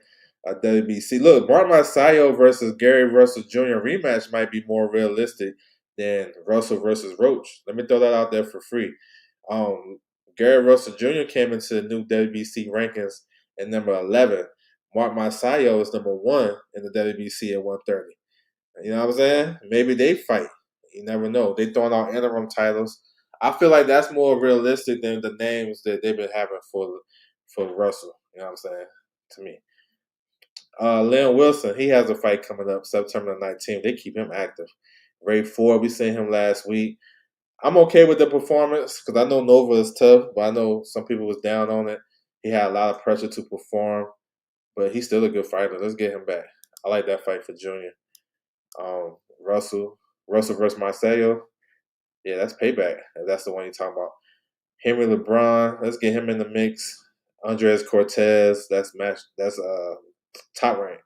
Speaker 1: WBC. Look, Mark Masayo versus Gary Russell Jr. rematch might be more realistic than Russell versus Roach. Let me throw that out there for free. Um, Gary Russell Jr. came into the new WBC rankings at number 11. Mark Masayo is number 1 in the WBC at 130. You know what I'm saying? Maybe they fight. You never know. They throwing out interim titles. I feel like that's more realistic than the names that they've been having for Russell. You know what I'm saying? To me. Leon Wilson, he has a fight coming up September 19th. They keep him active. Ray Ford, we seen him last week. I'm okay with the performance because I know Nova is tough, but I know some people was down on it. He had a lot of pressure to perform, but he's still a good fighter. Let's get him back. I like that fight for Junior. Um, Russell, Russell versus Marcelo. Yeah, that's payback. If that's the one you're talking about. Henry LeBron, let's get him in the mix. Andres Cortez, that's match. That's top rank.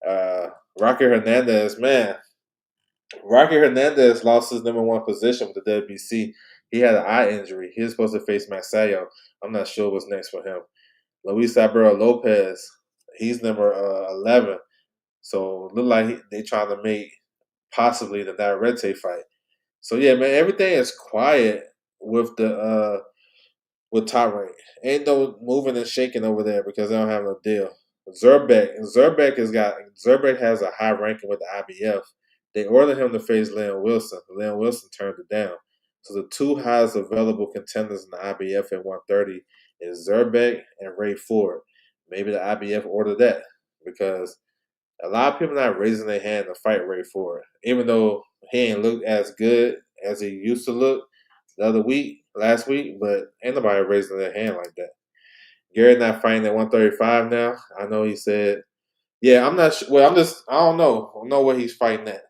Speaker 1: Uh, Rocky Hernandez, man. Rocky Hernandez lost his number 1 position with the WBC. He had an eye injury. He was supposed to face Masayo. I'm not sure what's next for him. Luis Alberto Lopez, he's number 11. So look like they trying to make possibly the Navarrete fight. So yeah, man, everything is quiet with the with Top Rank. Ain't no moving and shaking over there because they don't have no deal. Zerbeck has a high ranking with the IBF. They ordered him to face Leon Wilson. Leon Wilson turned it down. So the two highest available contenders in the IBF at 130 is Zerbeck and Ray Ford. Maybe the IBF ordered that because a lot of people not raising their hand to fight Ray Ford, even though he ain't looked as good as he used to look last week, but ain't nobody raising their hand like that. Gary not fighting at 135 now. I know he said, yeah, I'm not sure. Well, I don't know. I don't know what he's fighting at.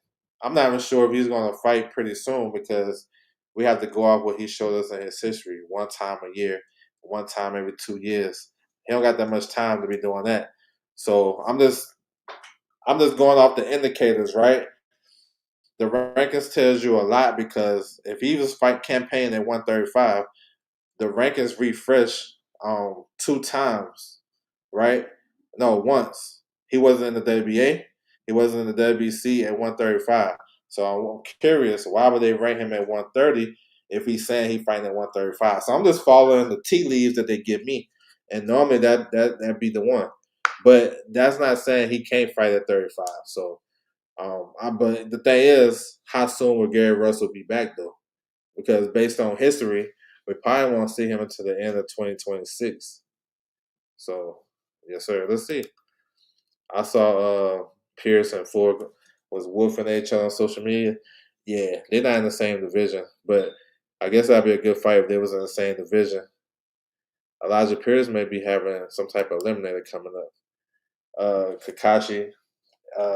Speaker 1: I'm not even sure if he's going to fight pretty soon because we have to go off what he showed us in his history. One time a year, one time every 2 years. He don't got that much time to be doing that. So I'm just going off the indicators, right? The rankings tells you a lot because if he was fight campaigning at 135, the rankings refresh 2 times, right? No, once. He wasn't in the WBA. He wasn't in the WBC at 135. So I'm curious, why would they rank him at 130 if he's saying he's fighting at 135? So I'm just following the tea leaves that they give me, and normally that'd be the one. But that's not saying he can't fight at 35. So but the thing is, how soon will Gary Russell be back though? Because based on history, we probably won't see him until the end of 2026. So, yes, sir. Let's see. I saw Pierce and Ford was wolfing each other on social media. Yeah, they're not in the same division, but I guess that'd be a good fight if they was in the same division. Elijah Pierce may be having some type of eliminator coming up. Kakashi,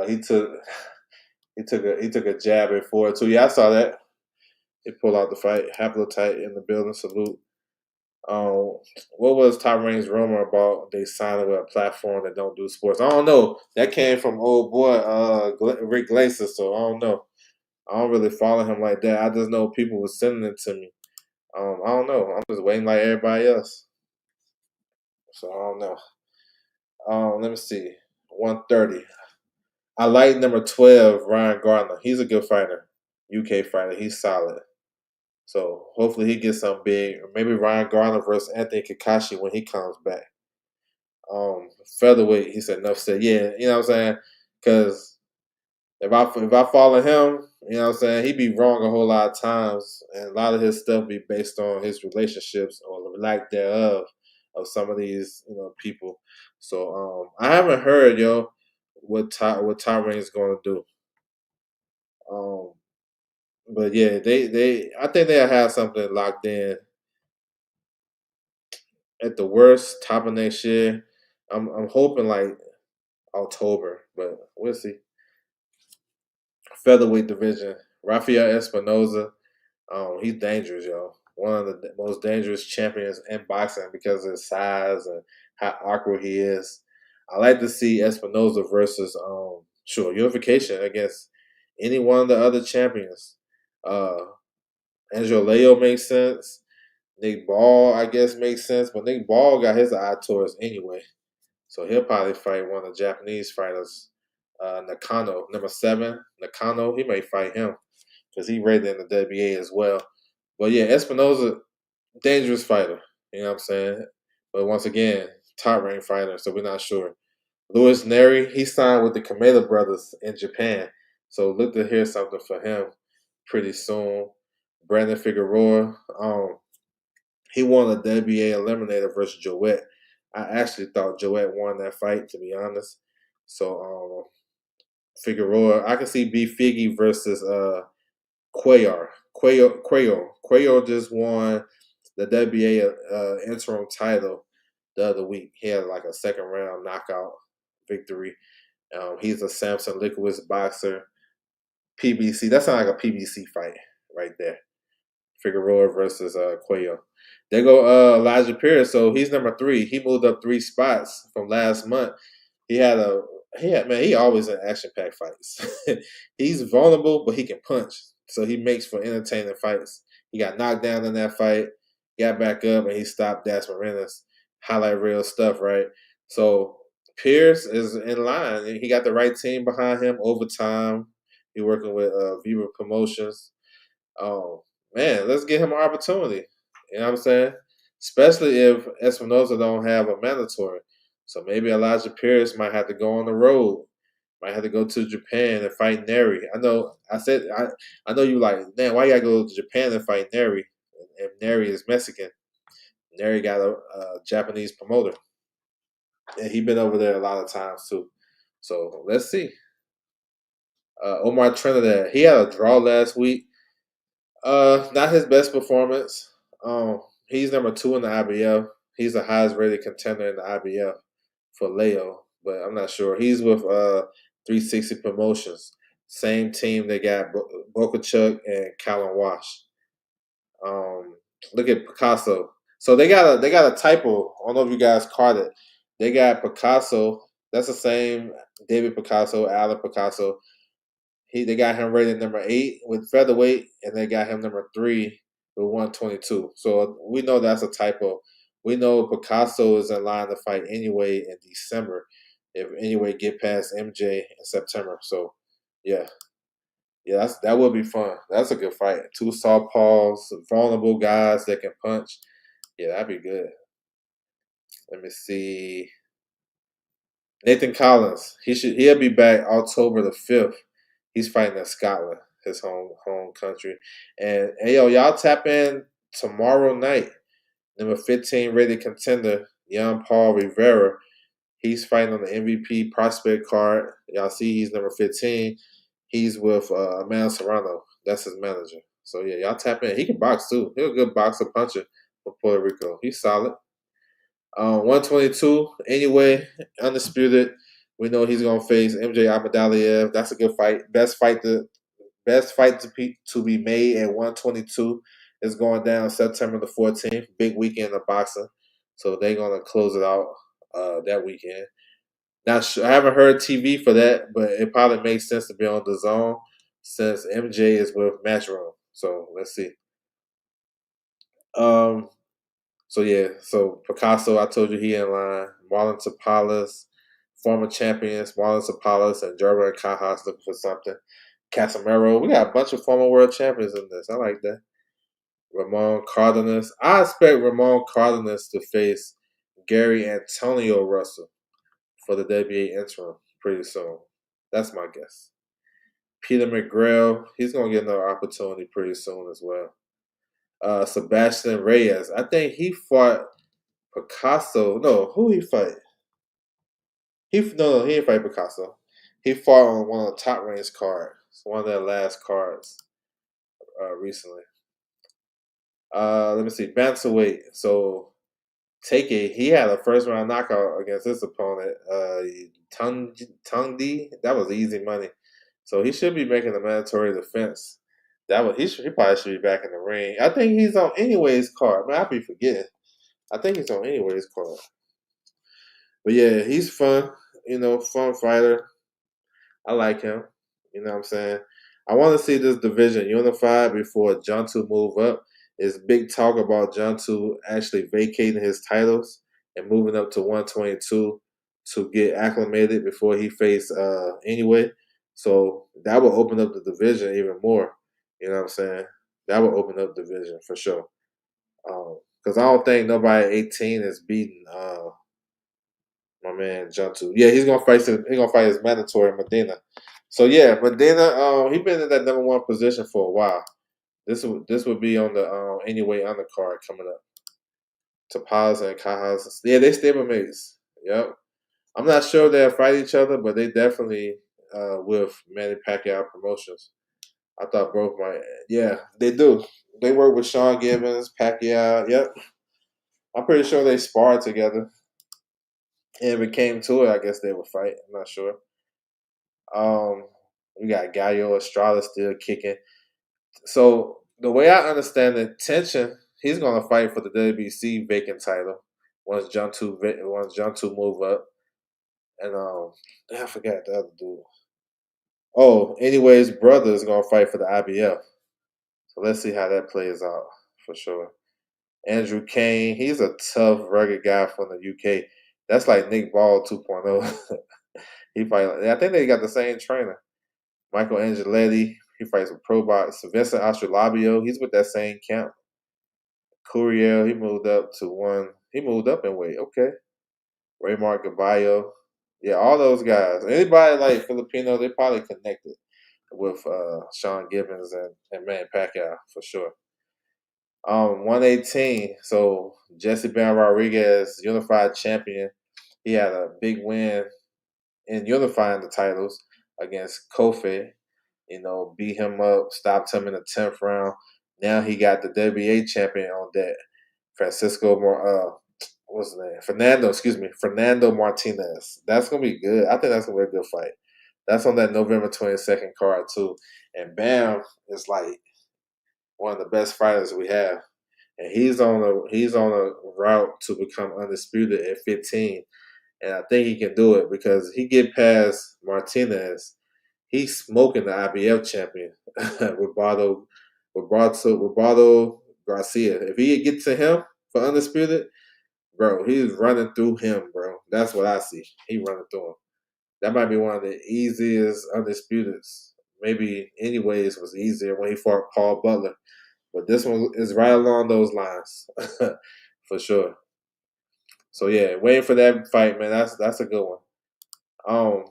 Speaker 1: he took he took a jab at Ford too. Yeah, I saw that. He pulled out the fight. Haplotype in the building. Salute. Um, what was Top Rank's rumor about they signing with a platform that don't do sports? I don't know. That came from old boy Rick Glazer, so I don't know. I don't really follow him like that. I just know people were sending it to me. I don't know. I'm just waiting like everybody else. So I don't know. Let me see. 130. I like number 12, Ryan Gardner. He's a good fighter. UK fighter. He's solid. So hopefully he gets something big. Or maybe Ryan Garner versus Anthony Kakashi when he comes back. Featherweight, he said enough said. Yeah, you know what I'm saying? Because if I follow him, you know what I'm saying, he be wrong a whole lot of times. And a lot of his stuff be based on his relationships or the lack thereof of some of these, people. So I haven't heard, what Tyron is gonna do. Um but yeah, they I think they'll have something locked in at the worst, top of next year. I'm hoping like October, but we'll see. Featherweight division. Rafael Espinoza, he's dangerous, yo. One of the most dangerous champions in boxing because of his size and how awkward he is. I like to see Espinoza versus unification against any one of the other champions. Uh Angelo Leo makes sense. Nick Ball, I guess, makes sense, but Nick Ball got his eye towards anyway. So he'll probably fight one of the Japanese fighters, Nakano, number 7, Nakano. He may fight him because he rated in the WBA as well. But yeah, Espinoza, dangerous fighter. You know what I'm saying? But once again, top ranked fighter, so we're not sure. Luis Neri, he signed with the Kameda brothers in Japan. So look to hear something for him pretty soon. Brandon Figueroa, he won a WBA eliminator versus Joet. I actually thought Joet won that fight, to be honest. So Figueroa, I can see B Figgy versus Cuellar. Cuellar just won the WBA interim title the other week. He had like a second round knockout victory. He's a Samson Liquid boxer. PBC. That sounds like a PBC fight right there. Figueroa versus Cuellar. There go Elijah Pierce. So he's number 3. He moved up 3 spots from last month. He always in action packed fights. He's vulnerable, but he can punch. So he makes for entertaining fights. He got knocked down in that fight, got back up, and he stopped Das Marinas. Highlight real stuff, right? So Pierce is in line. He got the right team behind him. Overtime. He working with Viva Promotions. Oh man, let's give him an opportunity. You know what I'm saying? Especially if Espinoza don't have a mandatory. So maybe Elijah Pierce might have to go on the road. Might have to go to Japan and fight Neri. I know I know you like, man, why you gotta go to Japan and fight Neri? And Neri is Mexican. Neri got a Japanese promoter. And he been over there a lot of times too. So let's see. Omar Trinidad, he had a draw last week. Not his best performance. He's number 2 in the IBF. He's the highest rated contender in the IBF for Leo, but I'm not sure. He's with 360 Promotions, same team. They got Bokachuk and Callan Wash. Look at Picasso. So they got a typo. I don't know if you guys caught it. They got Picasso. That's the same David Picasso, Alan Picasso. They got him rated number 8 with featherweight, and they got him number 3 with 122. So we know that's a typo. We know Picasso is in line to fight anyway in December, if anyway get past MJ in September. So yeah, that would be fun. That's a good fight. 2 southpaws, vulnerable guys that can punch. Yeah, that'd be good. Let me see. Nathan Collins. He'll be back October the 5th. He's fighting in Scotland, his home country. And hey yo, y'all tap in tomorrow night. Number 15 rated contender, Young Paul Rivera. He's fighting on the MVP prospect card. Y'all see he's number 15. He's with Amanda Serrano. That's his manager. So yeah, y'all tap in. He can box too. He's a good boxer puncher from Puerto Rico. He's solid. 122. Anyway, undisputed. We know he's gonna face MJ Amadaliev. That's a good fight. Best fight to be made at 122 is going down September the 14th. Big weekend of boxing, so they're gonna close it out that weekend. Not sure. I haven't heard TV for that, but it probably makes sense to be on the zone since MJ is with Matchroom. So let's see. Um, So yeah, so Picasso, I told you he in line. Marlon Tapales, former champions, Marlon Tapales and Gerber Cajas looking for something. Casemiro, we got a bunch of former world champions in this. I like that. Ramon Cardenas. I expect Ramon Cardenas to face Gary Antonio Russell for the WBA interim pretty soon. That's my guess. Peter McGrail, he's gonna get another opportunity pretty soon as well. Sebastian Reyes, I think he fought Picasso. No, who he fight? He didn't fight Picasso. He fought on one of the top range cards. One of their last cards recently. Let me see. Bantamweight. So Take he had a first round knockout against his opponent, Tungdi. That was easy money. So he should be making a mandatory defense. He probably should be back in the ring. I think he's on anyways card. Man, I be forgetting. I think he's on anyways card. But yeah, he's fun. Fun fighter. I like him. You know what I'm saying? I want to see this division unified before Juntu move up. It's big talk about Juntu actually vacating his titles and moving up to 122 to get acclimated before he faced anyway. So that will open up the division even more. You know what I'm saying? That will open up the division for sure. Because I don't think nobody 18 is beating my man Juntu. Yeah, he's gonna fight. He's gonna fight his mandatory Medina. So yeah, Medina. He been in that number one position for a while. This would be on the anyway undercard coming up. Tapaz and Kajas. Yeah, they stablemates. Yep. I'm not sure they'll fight each other, but they definitely with Manny Pacquiao Promotions. I thought both might. Yeah, they do. They work with Sean Gibbons, Pacquiao. Yep. I'm pretty sure they sparred together. And if it came to it, I guess they would fight. I'm not sure. Um, we got Gallo Estrada still kicking. So the way I understand it, Tension, he's gonna fight for the WBC vacant title once John Two move up. And I forgot the other dude. Oh, anyways, brother is gonna fight for the IBF. So let's see how that plays out for sure. Andrew Kane, he's a tough, rugged guy from the UK. That's like Nick Ball 2.0. He fight. I think they got the same trainer. Michael Angeletti, he fights with ProBox. Vincent Astrolabio, he's with that same camp. Curiel, he moved up to one. He moved up in weight. Okay. Raymar Gaballo. Yeah, all those guys. Anybody like Filipino, they probably connected with Sean Gibbons and Manny Pacquiao for sure. 118. So Jesse Ben Rodriguez, unified champion. He had a big win in unifying the titles against Kofi. Beat him up, stopped him in the 10th round. Now he got the WBA champion on deck, what's his name? Fernando Martinez. That's gonna be good. I think that's gonna be a good fight. That's on that November 22nd card too. And Bam is like one of the best fighters we have, and he's on a route to become undisputed at 15. And I think he can do it because he get past Martinez. He's smoking the IBF champion, Roberto Garcia. If he get to him for undisputed, bro, he's running through him, bro. That's what I see. He running through him. That might be one of the easiest undisputeds. Maybe anyways was easier when he fought Paul Butler. But this one is right along those lines. For sure. So yeah, waiting for that fight, man. That's a good one. Um,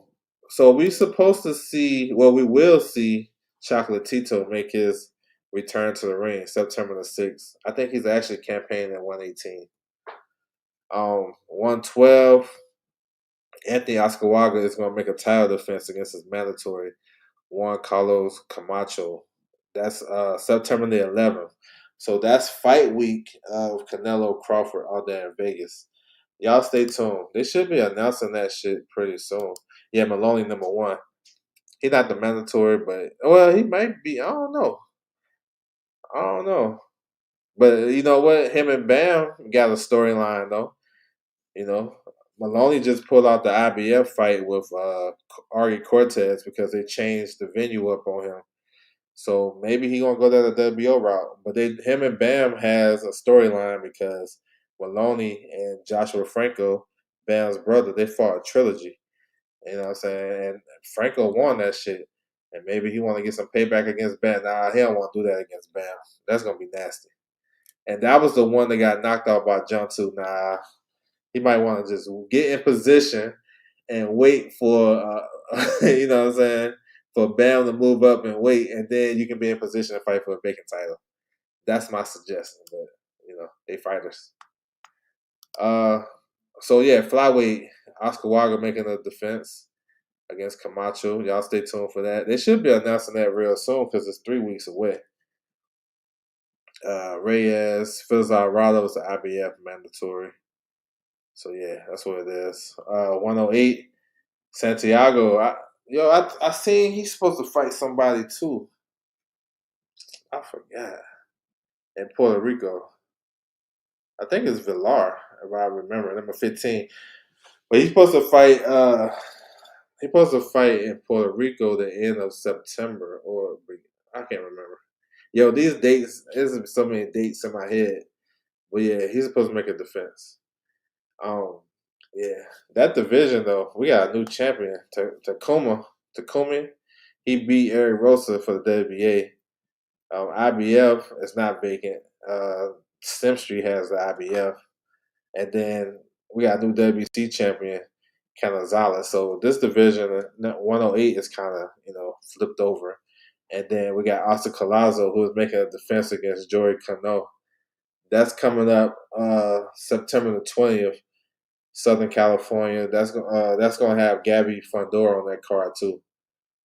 Speaker 1: so we supposed to see, well, we will see Chocolatito make his return to the ring September the 6th. I think he's actually campaigning at 118. 112, Anthony Oscawaga is going to make a title defense against his mandatory Juan Carlos Camacho. That's September the 11th. So that's fight week of Canelo Crawford out there in Vegas. Y'all stay tuned. They should be announcing that shit pretty soon. Yeah, Maloney number one. He's not the mandatory, but well, he might be. I don't know. I don't know. But you know what? Him and Bam got a storyline though. You know, Maloney just pulled out the IBF fight with Ari Cortez because they changed the venue up on him. So maybe he gonna go down the WBO route. But him and Bam has a storyline because Maloney and Joshua Franco, Bam's brother, they fought a trilogy. You know what I'm saying? And Franco won that shit. And maybe he want to get some payback against Bam. Nah, he don't want to do that against Bam. That's gonna be nasty. And that was the one that got knocked out by John too. Nah, he might want to just get in position and wait for you know what I'm saying, for Bam to move up and wait, and then you can be in position to fight for a vacant title. That's my suggestion, but they fighters. So yeah, flyweight Oscar Wager making a defense against Camacho. Y'all stay tuned for that. They should be announcing that real soon because it's 3 weeks away. Reyes, Phil Alvarado is the IBF mandatory. So yeah, that's what it is. 108, Santiago. I seen he's supposed to fight somebody too. I forgot. In Puerto Rico. I think it's Villar, if I remember, number 15. But he's supposed to fight in Puerto Rico the end of September, or I can't remember. Yo, these dates, there's so many dates in my head. But yeah, he's supposed to make a defense. Um, yeah, that division though, we got a new champion, Takumi. He beat Eric Rosa for the WBA. IBF is not vacant. Stem Street has the IBF, and then we got a new WC champion, Canazala. So this division, 108, is kind of flipped over, and then we got Oscar Collazo, who is making a defense against Joey Cano. That's coming up September the 20th. Southern California. That's gonna have Gabby Fundora on that card too.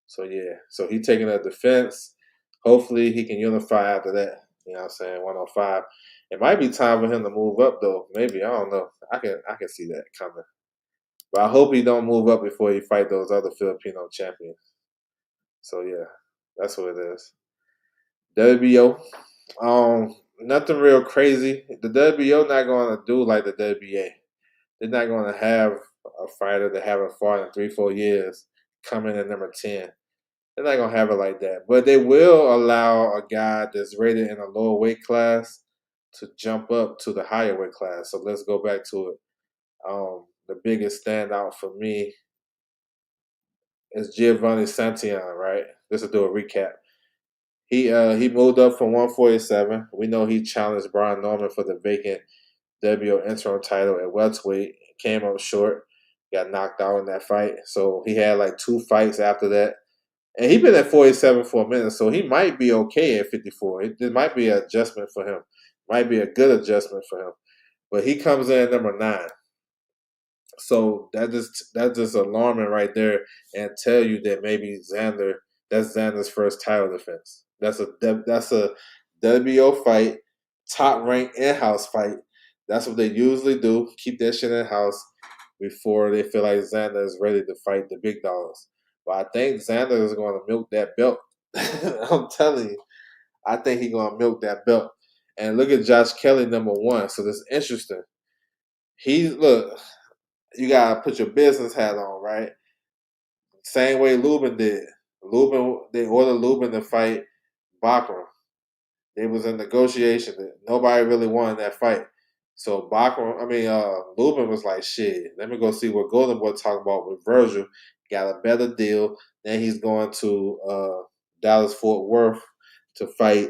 Speaker 1: So yeah, so he taking a defense. Hopefully he can unify after that. You know what I'm saying? 105. It might be time for him to move up though. Maybe I don't know. I can see that coming. But I hope he don't move up before he fight those other Filipino champions. So yeah, that's what it is. WBO. Nothing real crazy. The WBO not gonna do like the WBA. They're not going to have a fighter that haven't fought in 3-4 years come in at number 10. They're not going to have it like that. But they will allow a guy that's rated in a lower weight class to jump up to the higher weight class. So let's go back to it. The biggest standout for me is Giovanni Santillan, right? Just to do a recap. He moved up from 147. We know he challenged Brian Norman for the vacant WBO interim title at welterweight. Came up short, got knocked out in that fight. So he had like 2 fights after that. And he been at 47 for a minute, so he might be okay at 54. It might be an adjustment for him. Might be a good adjustment for him. But he comes in at number 9. So that's just alarming right there, and tell you that maybe that's Xander's first title defense. That's a WBO fight, top ranked in house fight. That's what they usually do. Keep that shit in house before they feel like Xander is ready to fight the big dogs. But I think Xander is going to milk that belt. I'm telling you, I think he's going to milk that belt. And look at Josh Kelly, number 1. So that's interesting. Look, you gotta put your business hat on, right? Same way Lubin did. They ordered Lubin to fight Bachram. They was in negotiation. Nobody really wanted that fight. So Lubin was like, shit, let me go see what Golden Boy talking about with Virgil. Got a better deal. Then he's going to Dallas Fort Worth to fight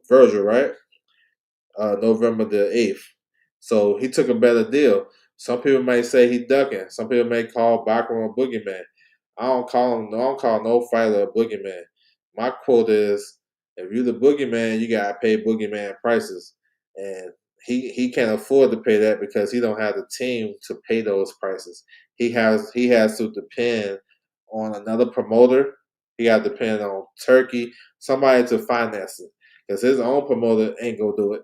Speaker 1: Virgil, right? November the 8th. So he took a better deal. Some people may say he ducking. Some people may call Bachram a boogeyman. I don't call no fighter a boogeyman. My quote is, if you're the boogeyman, you gotta pay boogeyman prices. And he can't afford to pay that because he don't have the team to pay those prices. He has to depend on another promoter. He got to depend on Turkey, somebody to finance it. Because his own promoter ain't gonna do it.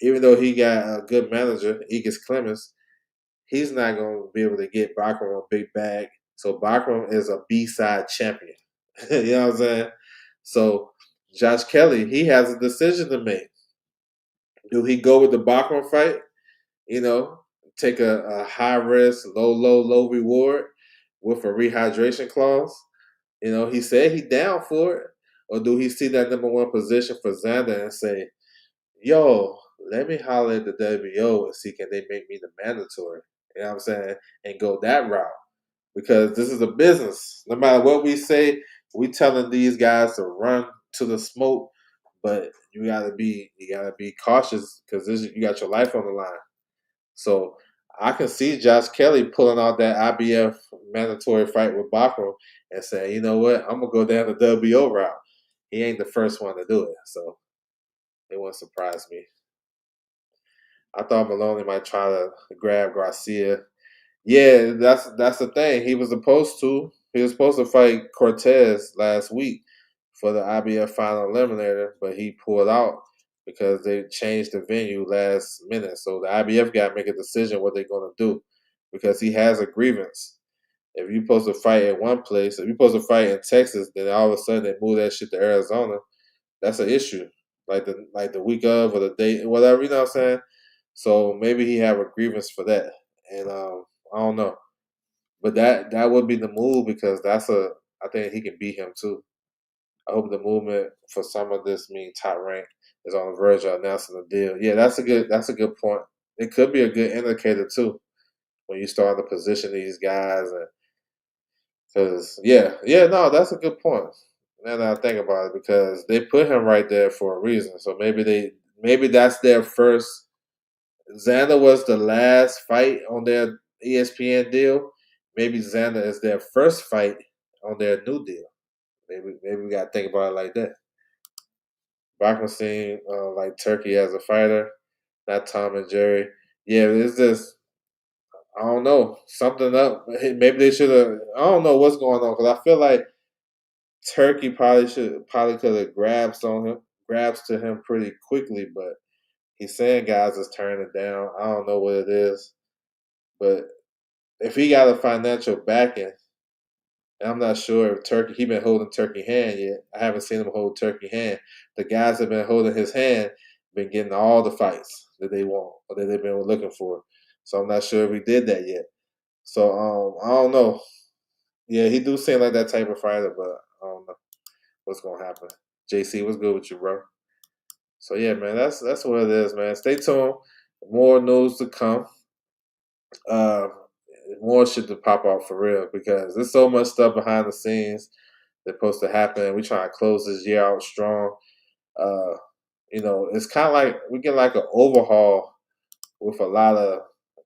Speaker 1: Even though he got a good manager, Igis Clemens, he's not going to be able to get Bachram a big bag. So Bachram is a B-side champion. You know what I'm saying? So Josh Kelly, he has a decision to make. Do he go with the Bachram fight? You know, take a high risk, low reward with a rehydration clause? You know, he said he down for it. Or do he see that number 1 position for Xander and say, yo, let me holler at the WBO and see can they make me the mandatory. You know what I'm saying? And go that route. Because this is a business. No matter what we say, we telling these guys to run to the smoke, but you gotta be cautious because you got your life on the line. So I can see Josh Kelly pulling out that IBF mandatory fight with Bachram and saying, you know what, I'm gonna go down the WBO route. He ain't the first one to do it, so it won't surprise me. I thought Maloney might try to grab Garcia. Yeah, that's the thing. He was supposed to fight Cortez last week for the IBF final eliminator, but he pulled out because they changed the venue last minute. So the IBF got to make a decision what they're going to do because he has a grievance. If you're supposed to fight at one place, if you're supposed to fight in Texas, then all of a sudden they move that shit to Arizona. That's an issue. Like the week of or the day, whatever, you know what I'm saying? So maybe he have a grievance for that. And I don't know. But that would be the move because I think he can beat him too. I hope the movement for some of this mean Top Rank is on the verge of announcing the deal. Yeah, that's a good point. It could be a good indicator too when you start to position these guys, and because no, that's a good point. Now that I think about it, because they put him right there for a reason. So maybe that's their first. Xander was the last fight on their ESPN deal. Maybe Xander is their first fight on their new deal. Maybe we gotta think about it like that. Bachman seemed like Turkey as a fighter, not Tom and Jerry. Yeah, it's just I don't know something up. Maybe they should have. I don't know what's going on because I feel like Turkey probably could have grabs to him pretty quickly, but he's saying guys is turning it down. I don't know what it is, but if he got a financial backing, and I'm not sure if Turkey he been holding Turkey hand yet. I haven't seen him hold Turkey hand. The guys that been holding his hand been getting all the fights that they want or that they've been looking for. So I'm not sure if he did that yet. So I don't know. Yeah, he do seem like that type of fighter, but I don't know what's gonna happen. JC, what's good with you, bro? So yeah, man, that's what it is, man. Stay tuned. More news to come. Uh, more shit to pop out for real because there's so much stuff behind the scenes that's supposed to happen. We trying to close this year out strong. Uh, it's kind of like we get like an overhaul with a lot of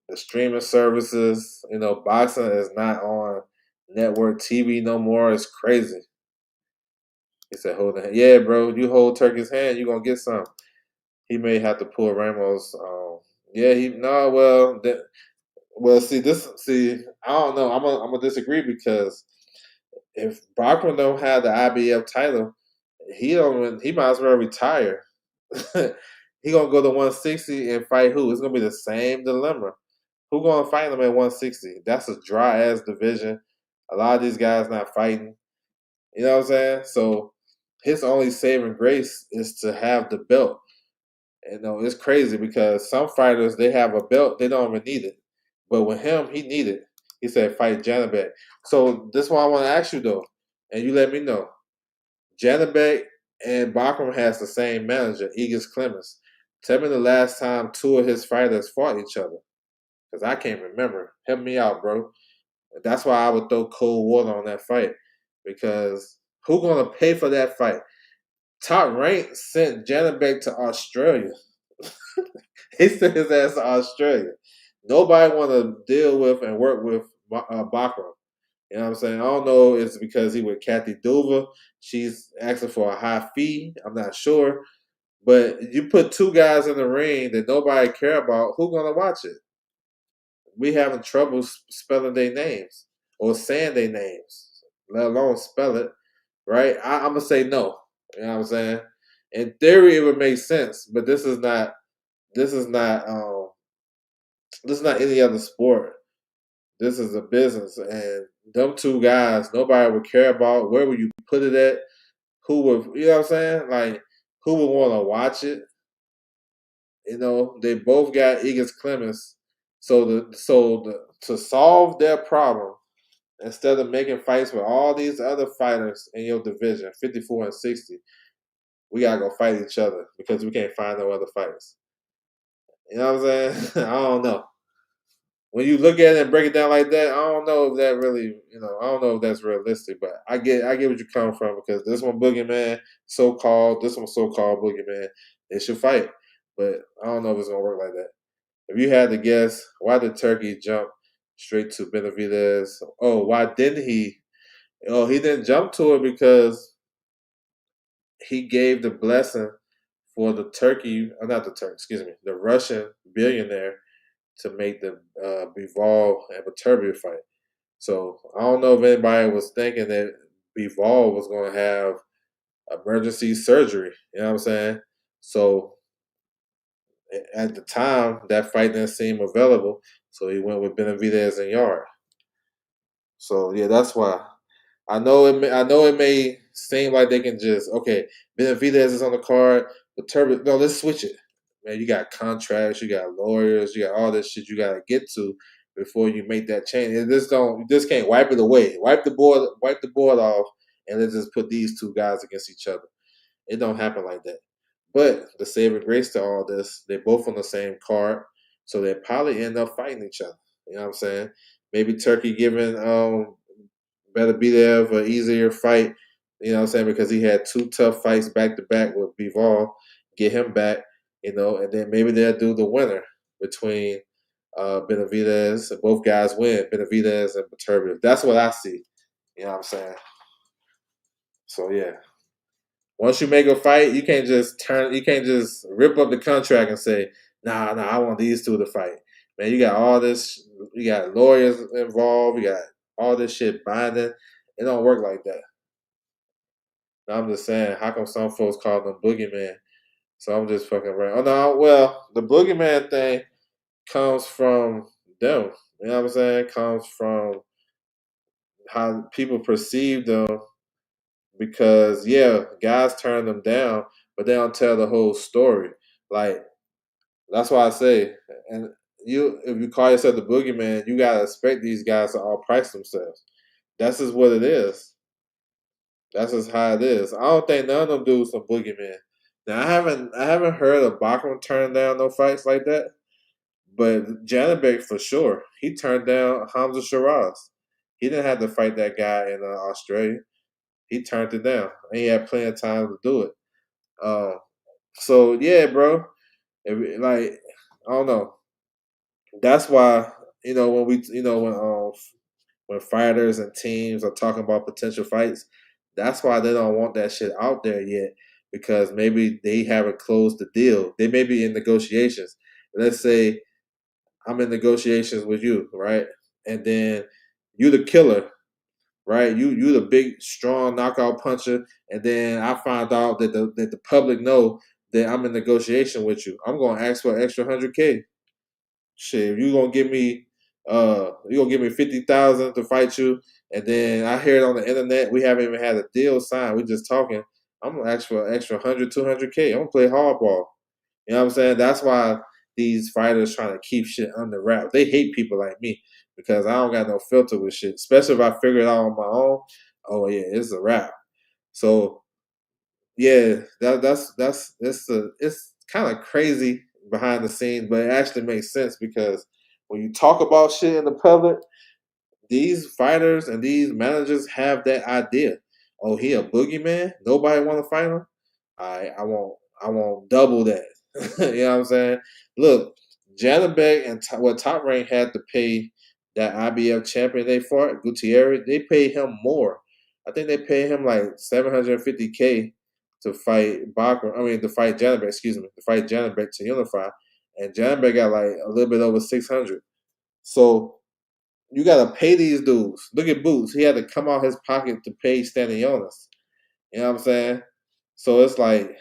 Speaker 1: the streaming services. Boxing is not on network TV no more. It's crazy. He said, "Hold the hand." Yeah, bro. You hold Turkey's hand, you gonna get some. He may have to pull Ramos. Yeah, he no. Well, see, I don't know. I'm gonna disagree because if Brockman don't have the IBF title, he don't. He might as well retire. He gonna go to 160 and fight who? It's gonna be the same dilemma. Who gonna fight him at 160? That's a dry ass division. A lot of these guys not fighting. You know what I'm saying? So his only saving grace is to have the belt. It's crazy because some fighters they have a belt, they don't even need it. But with him, he needed. He said fight Janabek. So this one I want to ask you though, and you let me know. Janabek and Bachram has the same manager, Egis Clemens. Tell me the last time two of his fighters fought each other. Because I can't remember. Help me out, bro. That's why I would throw cold water on that fight. Because who gonna pay for that fight? Top Rank sent Janabek to Australia. He sent his ass to Australia. Nobody want to deal with and work with Bachram. You know what I'm saying? I don't know. It's because he with Kathy Duva. She's asking for a high fee. I'm not sure. But you put two guys in the ring that nobody care about. Who gonna watch it? We having trouble spelling their names or saying their names, let alone spell it. Right? I'm gonna say no. You know what I'm saying? In theory, it would make sense, but this is not. This is not. This is not any other sport. This is a business, and them two guys, nobody would care about. Where would you put it at? Who would, you know what I'm saying? Like, who would want to watch it? They both got Egis Clemens. To solve their problem, instead of making fights with all these other fighters in your division, 54 and 60, we gotta go fight each other because we can't find no other fighters. You know what I'm saying? I don't know. When you look at it and break it down like that, I don't know if that really, I don't know if that's realistic. But I get what you come from because this one boogeyman, this one so-called boogeyman, they should fight. But I don't know if it's gonna work like that. If you had to guess, why did Turkey jump straight to Benavidez? Oh, why didn't he? Oh, he didn't jump to it because he gave the blessing for the Russian billionaire to make the Bivol and Viterbi fight. So I don't know if anybody was thinking that Bivol was going to have emergency surgery. You know what I'm saying? So at the time, that fight didn't seem available. So he went with Benavidez and Yard. So yeah, that's why. I know it may seem like they can just Benavidez is on the card, but Turbo. No, let's switch it. Man, you got contracts, you got lawyers, you got all this shit you gotta get to before you make that change. And this can't wipe it away. Wipe the board off and let's just put these two guys against each other. It don't happen like that. But the saving grace to all this, they're both on the same card, so they probably end up fighting each other. You know what I'm saying? Maybe Turkey giving better be there for an easier fight. You know what I'm saying? Because he had two tough fights back to back with Bivol, get him back. And then maybe they'll do the winner between Benavidez. Both guys win, Benavidez and Beterbiev. That's what I see. You know what I'm saying? So yeah. Once you make a fight, you can't just rip up the contract and say, nah, I want these two to fight. Man, you got all this, you got lawyers involved, you got all this shit binding. It don't work like that. I'm just saying, how come some folks call them boogeyman? So I'm just fucking right. Oh no, well, the boogeyman thing comes from them. You know what I'm saying? Comes from how people perceive them because yeah, guys turn them down, but they don't tell the whole story. Like that's why I say, and if you call yourself the boogeyman, you gotta expect these guys to all price themselves. That's just what it is. That's just how it is. I don't think none of them dudes some boogeyman. Now I haven't heard of Bachman turn down no fights like that, but Janabek for sure he turned down Hamza Shiraz. He didn't have to fight that guy in Australia. He turned it down. And he had plenty of time to do it. Uh, so yeah, bro. Like I don't know. That's why when when fighters and teams are talking about potential fights, that's why they don't want that shit out there yet because maybe they haven't closed the deal. They may be in negotiations. Let's say I'm in negotiations with you, right? And then you the killer, right? You the big strong knockout puncher, and then I find out that the public know that I'm in negotiation with you. I'm gonna ask for an extra 100K. Shit, you gonna give me 50,000 to fight you, and then I hear it on the internet. We haven't even had a deal signed. We just talking. I'm gonna ask for an extra 100, 200K. I'm gonna play hardball. You know what I'm saying? That's why these fighters trying to keep shit under wraps. They hate people like me because I don't got no filter with shit. Especially if I figure it out on my own. Oh yeah, it's a wrap. So yeah, it's kind of crazy behind the scenes, but it actually makes sense because when you talk about shit in the public, these fighters and these managers have that idea. Oh, he a boogeyman. Nobody want to fight him. I want double that. You know what I'm saying? Look, Janabek and what Top Rank had to pay that IBF champion they fought, Gutierrez, they paid him more. I think they paid him like 750K to fight Bachman. I mean, to fight Janabek. Excuse me, to fight Janabek to unify, and Janabek got like a little bit over 600. So you gotta pay these dudes. Look at Boots. He had to come out his pocket to pay Stanionis. You know what I'm saying? So it's like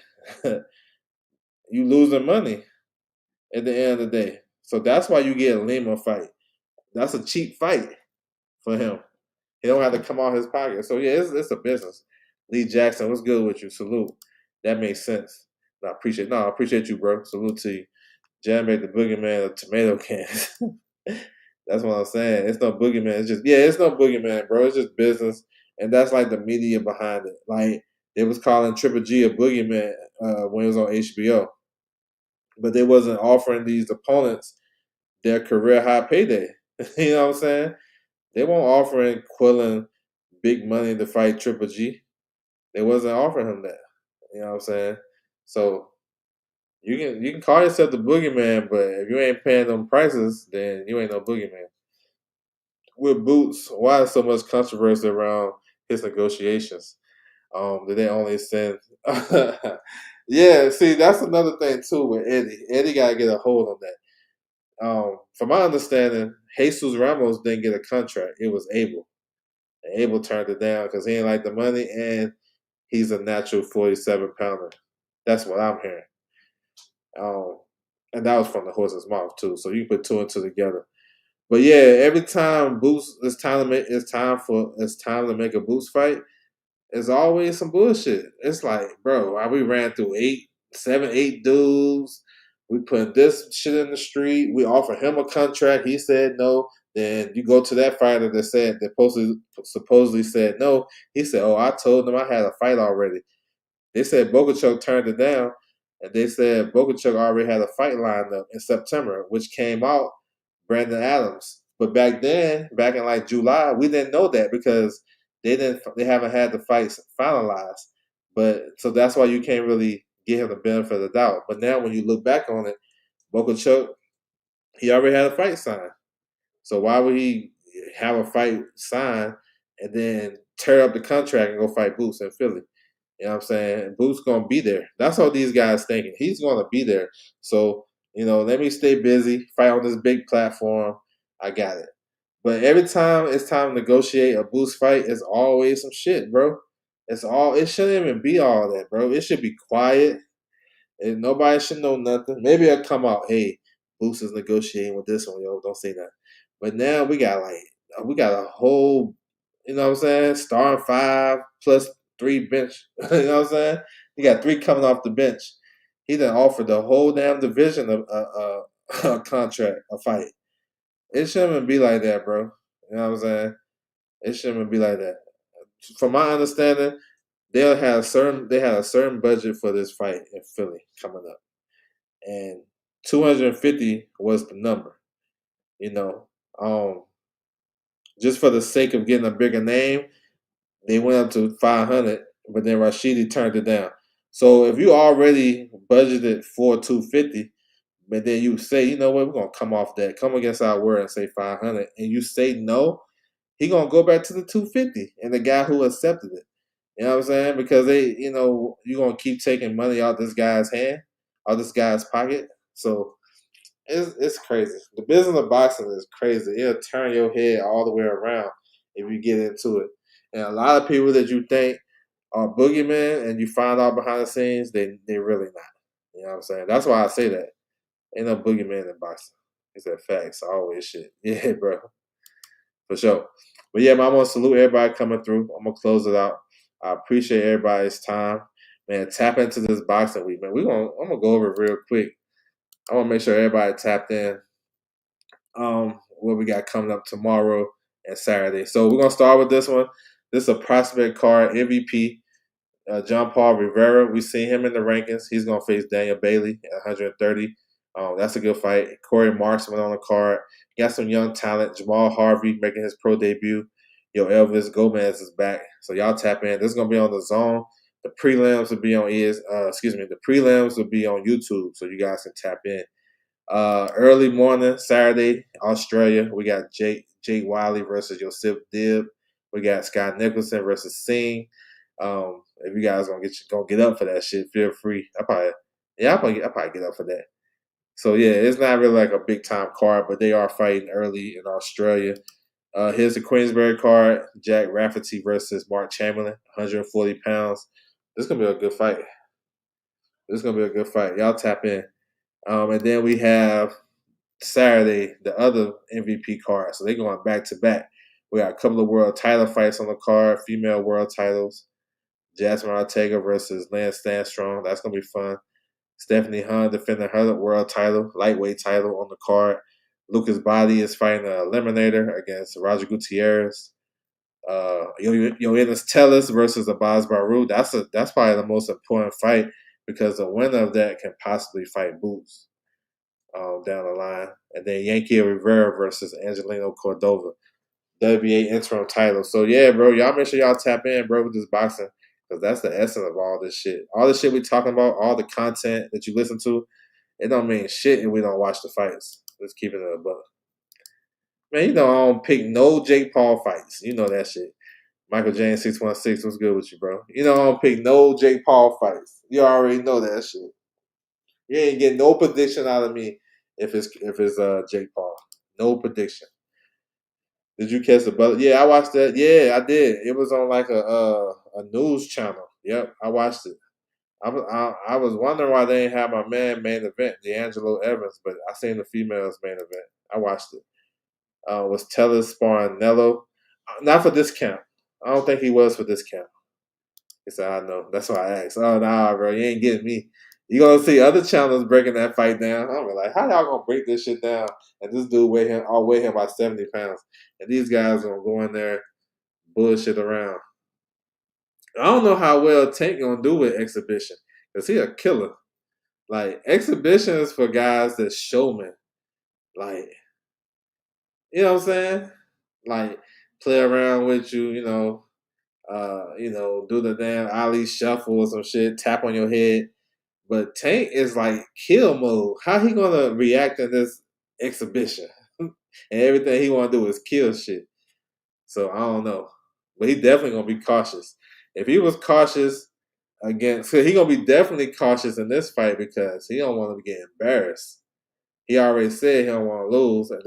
Speaker 1: you losing money at the end of the day. So that's why you get a Lima fight. That's a cheap fight for him. He don't have to come out his pocket. So yeah, it's a business. Lee Jackson, what's good with you? Salute. That makes sense. I appreciate you, bro. Salute to you. Jam made the boogeyman of tomato cans. That's what I'm saying. It's no boogeyman. It's no boogeyman, bro. It's just business, and that's like the media behind it. Like they was calling Triple G a boogeyman when it was on HBO, but they wasn't offering these opponents their career high payday. You know what I'm saying? They weren't offering Quillen big money to fight Triple G. They wasn't offering him that. You know what I'm saying? So you can call yourself the boogeyman, but if you ain't paying them prices, then you ain't no boogeyman. With Boots, why is so much controversy around his negotiations? Did they only send? Yeah, see, that's another thing too with Eddie. Eddie got to get a hold on that. From my understanding, Jesus Ramos didn't get a contract. It was Abel. And Abel turned it down because he didn't like the money, and he's a natural 47-pounder. That's what I'm hearing. And that was from the horse's mouth too. So you put two and two together. But yeah, every time Boots it's time to make a Boots fight, it's always some bullshit. It's like, bro, we ran through 8 dudes. We put this shit in the street. We offered him a contract. He said no. Then you go to that fighter that said that supposedly said no. He said, "Oh, I told them I had a fight already." They said Bogachuck turned it down, and they said Bogachuck already had a fight lined up in September, which came out Brandon Adams. But back then, back in like July, we didn't know that because they haven't had the fights finalized. But so that's why you can't really give him the benefit of the doubt. But now when you look back on it, Bogachuck, he already had a fight signed. So why would he have a fight signed and then tear up the contract and go fight Boots in Philly? You know what I'm saying? Boots gonna be there. That's how these guys thinking. He's gonna be there. So, let me stay busy, fight on this big platform. I got it. But every time it's time to negotiate a Boots fight, it's always some shit, bro. It shouldn't even be all that, bro. It should be quiet. And nobody should know nothing. Maybe it'll come out, hey, Boots is negotiating with this one, yo. Don't say that. But now we got a whole, what I'm saying, starting five plus three bench. You know what I'm saying? You got three coming off the bench. He done offered the whole damn division of a contract, a fight. It shouldn't even be like that, bro. You know what I'm saying? It shouldn't even be like that. From my understanding, they had a certain budget for this fight in Philly coming up, and 250 was the number. You know, um, just for the sake of getting a bigger name, they went up to 500, but then Rashidi turned it down. So if you already budgeted for 250, but then you say, you know what, we're gonna come off that, come against our word and say 500, and you say no, he gonna go back to the 250, and the guy who accepted it. You know what I'm saying? Because you're gonna keep taking money out this guy's hand, out this guy's pocket. So it's crazy. The business of boxing is crazy. It'll turn your head all the way around if you get into it. And a lot of people that you think are boogeymen and you find out behind the scenes, they really not. You know what I'm saying? That's why I say that. Ain't no boogeyman in boxing. It's that facts. Always shit. Yeah, bro. For sure. But yeah, man, I want to salute everybody coming through. I'm gonna close it out. I appreciate everybody's time. Man, tap into this boxing week, man. I'm gonna go over it real quick. I want to make sure everybody tapped in. What we got coming up tomorrow and Saturday. So we're gonna start with this one. This is a prospect card MVP. John Paul Rivera. We see him in the rankings. He's gonna face Daniel Bailey at 130. That's a good fight. Corey Marksman on the card. Got some young talent. Jamal Harvey making his pro debut. Elvis Gomez is back. So y'all tap in. This is gonna be on the Zone. The prelims will be on The prelims will be on YouTube, so you guys can tap in. Early morning, Saturday, Australia. We got Jake Wiley versus Yosef Dib. We got Scott Nicholson versus Singh. If you guys gonna get up for that shit, feel free. I'll probably get up for that. So yeah, it's not really like a big time card, but they are fighting early in Australia. Here's the Queensberry card: Jack Rafferty versus Mark Chamberlain, 140 pounds. This is gonna be a good fight. Y'all tap in. And then we have Saturday, the other MVP card. So they're going back to back. We got a couple of world title fights on the card, female world titles. Jasmine Ortega versus Lance Stanstrong. That's going to be fun. Stephanie Hun defending her world title, lightweight title on the card. Lucas Body is fighting an eliminator against Roger Gutierrez. Yoenis Tellis versus Abaz Baru. That's probably the most important fight because the winner of that can possibly fight Boots down the line. And then Yankee Rivera versus Angelino Cordova. WBA interim title. So yeah, bro, y'all make sure y'all tap in, bro, with this boxing. Because that's the essence of all this shit. All the shit we talking about, all the content that you listen to, it don't mean shit if we don't watch the fights. Let's keep it a buck. Man, I don't pick no Jake Paul fights. You know that shit. Michael James 616, what's good with you, bro? I don't pick no Jake Paul fights. You already know that shit. You ain't getting no prediction out of me if it's Jake Paul. No prediction. Did you catch the Butler? Yeah, I watched that. Yeah, I did. It was on like a news channel. Yep, I watched it. I was wondering why they didn't have my man main event, D'Angelo Evans, but I seen the females main event. I watched it. Was Teller sparring Nello? Not for this camp. I don't think he was for this camp. He said, I know. That's why I asked. Oh, nah, bro. You ain't getting me. You gonna see other channels breaking that fight down. I'm like, how y'all gonna break this shit down? And this dude I'll weigh him by 70 pounds, and these guys gonna go in there bullshit around. I don't know how well Tank gonna do with exhibition because he a killer. Like exhibition is for guys that showmen. Like you know what I'm saying? Like play around with you, do the damn Ali shuffle or some shit, tap on your head. But Tank is like kill mode. How he gonna react in this exhibition? And everything he wanna do is kill shit. So I don't know. But he definitely gonna be cautious. If he was cautious against, so he gonna be definitely cautious in this fight because he don't want to get embarrassed. He already said he don't want to lose, and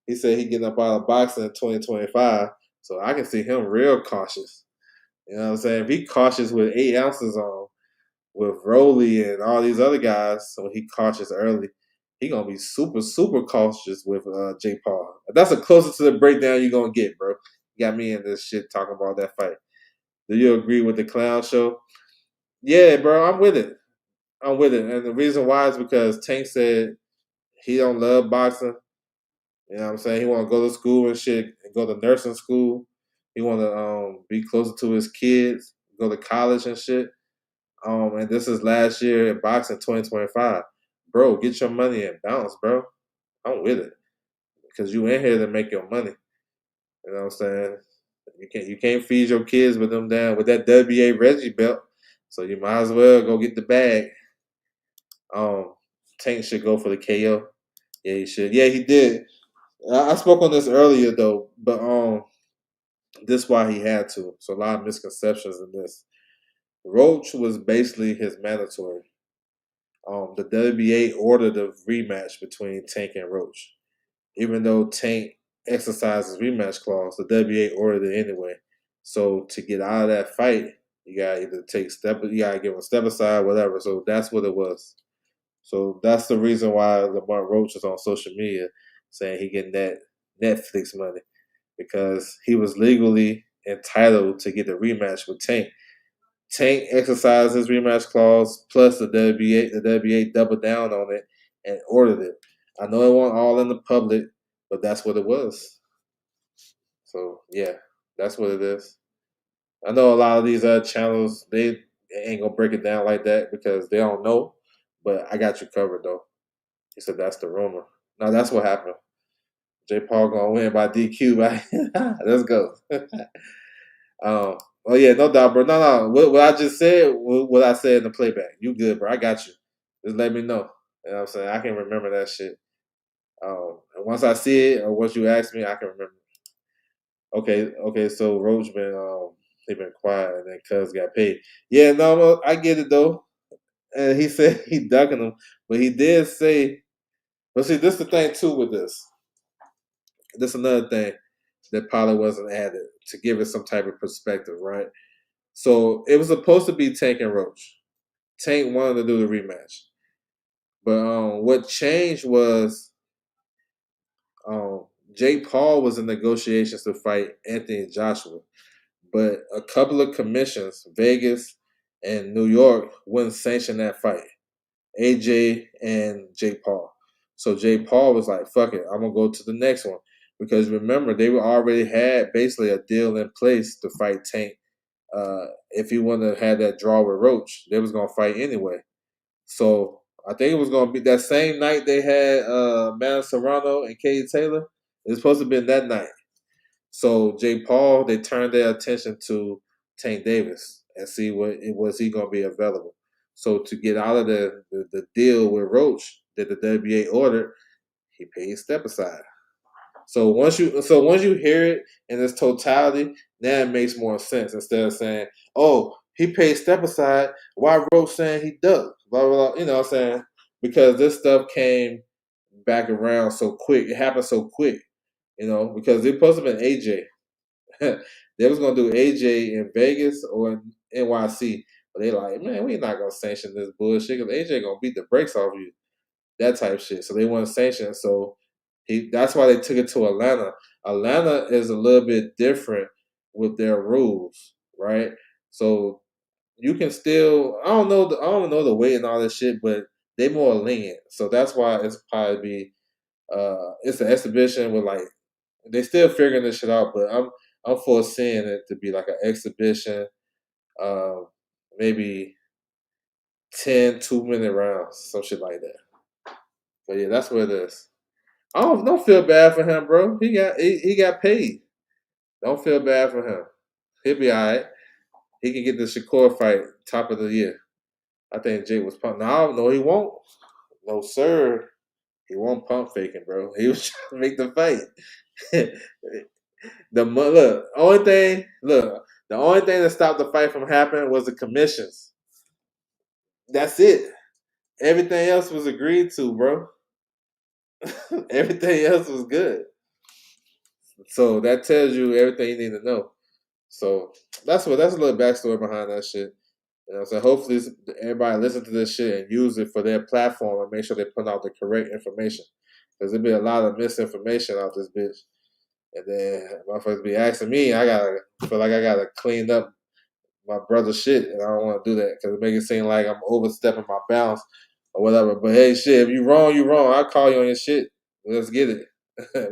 Speaker 1: he said he getting up out of boxing in 2025. So I can see him real cautious. You know what I'm saying? If he cautious with 8 ounces on, with Rolly and all these other guys, so he cautious early. He gonna be super, super cautious with Jay Paul. That's the closest to the breakdown you're gonna get, bro. You got me in this shit talking about that fight. Do you agree with the clown show? Yeah, bro, I'm with it. I'm with it. And the reason why is because Tank said he don't love boxing. You know what I'm saying? He wanna go to school and shit and go to nursing school. He wanna be closer to his kids, go to college and shit. And this is last year in boxing 2025. Bro, get your money and bounce, bro. I'm with it. Because you in here to make your money. You know what I'm saying? You can't feed your kids with them down with that WBA Reggie belt. So you might as well go get the bag. Um Tank should go for the KO. Yeah, he should. Yeah, he did. I spoke on this earlier though, but this why he had to. So a lot of misconceptions in this. Roach was basically his mandatory. The WBA ordered a rematch between Tank and Roach. Even though Tank exercised his rematch clause, the WBA ordered it anyway. So to get out of that fight, you gotta either you gotta give him a step aside, whatever. So that's what it was. So that's the reason why Lamar Roach is on social media saying he getting that Netflix money because he was legally entitled to get the rematch with Tank. Tank exercised his rematch clause plus the WBA. The WBA doubled down on it and ordered it. I know it wasn't all in the public, but that's what it was. So yeah, that's what it is. I know a lot of these other channels they ain't gonna break it down like that because they don't know. But I got you covered though. He said that's the rumor. Now that's what happened. J. Paul gonna win by DQ. Right? Let's go. Oh yeah, no doubt, bro. No. What I just said, what I said in the playback. You good, bro? I got you. Just let me know. You know what I'm saying? I can remember that shit. And once I see it, or once you ask me, I can remember. Okay. So Roach been he been quiet, and then Cuz got paid. Yeah, no, I get it though. And he said he ducking him, but he did say. But see, this the thing too with this. This another thing that probably wasn't added to give it some type of perspective, right? So it was supposed to be Tank and Roach. Tank wanted to do the rematch, but what changed was um, Jake Paul was in negotiations to fight Anthony Joshua, but a couple of commissions, Vegas and New York, wouldn't sanction that fight. AJ and Jake Paul. So Jake Paul was like, "Fuck it, I'm gonna go to the next one." Because remember, they were already had basically a deal in place to fight Tank. If he wouldn't have had that draw with Roach, they was gonna fight anyway. So I think it was gonna be that same night they had Man Serrano and Katie Taylor. It was supposed to be that night. So Jake Paul, they turned their attention to Tank Davis and see what it was he gonna be available. So to get out of the deal with Roach that the WBA ordered, he paid step aside. So once you hear it in its totality, now it makes more sense instead of saying, "Oh, he paid step aside." Why Roach saying he ducked? Blah blah blah. You know what I'm saying? Because this stuff came back around so quick. It happened so quick. Because it supposed to have been AJ. They was gonna do AJ in Vegas or in NYC, but they like, man, we not gonna sanction this bullshit because AJ gonna beat the brakes off you. That type shit. So they want to sanction. So that's why they took it to Atlanta. Atlanta is a little bit different with their rules, right? So you can still I don't know the weight and all this shit, but they more lenient. So that's why it's probably be it's an exhibition with like they still figuring this shit out, but I'm foreseeing it to be like an exhibition, um, maybe 10 2-minute rounds, some shit like that. But yeah, that's what it is. I don't feel bad for him, bro. He got paid. Don't feel bad for him. He'll be all right. He can get the Shakur fight top of the year. I think Jake was pumped. No, he won't. No, sir. He won't pump faking, bro. He was trying to make the fight. The only thing that stopped the fight from happening was the commissions. That's it. Everything else was agreed to, bro. Everything else was good. So that tells you everything you need to know. So that's a little backstory behind that shit. You know, so hopefully everybody listen to this shit and use it for their platform and make sure they put out the correct information. Because there'll be a lot of misinformation out this bitch. And then motherfuckers be asking me, I feel like I gotta clean up my brother's shit, and I don't want to do that because it makes it seem like I'm overstepping my bounds or whatever. But hey, shit, if you wrong, you wrong. I'll call you on your shit. Let's get it.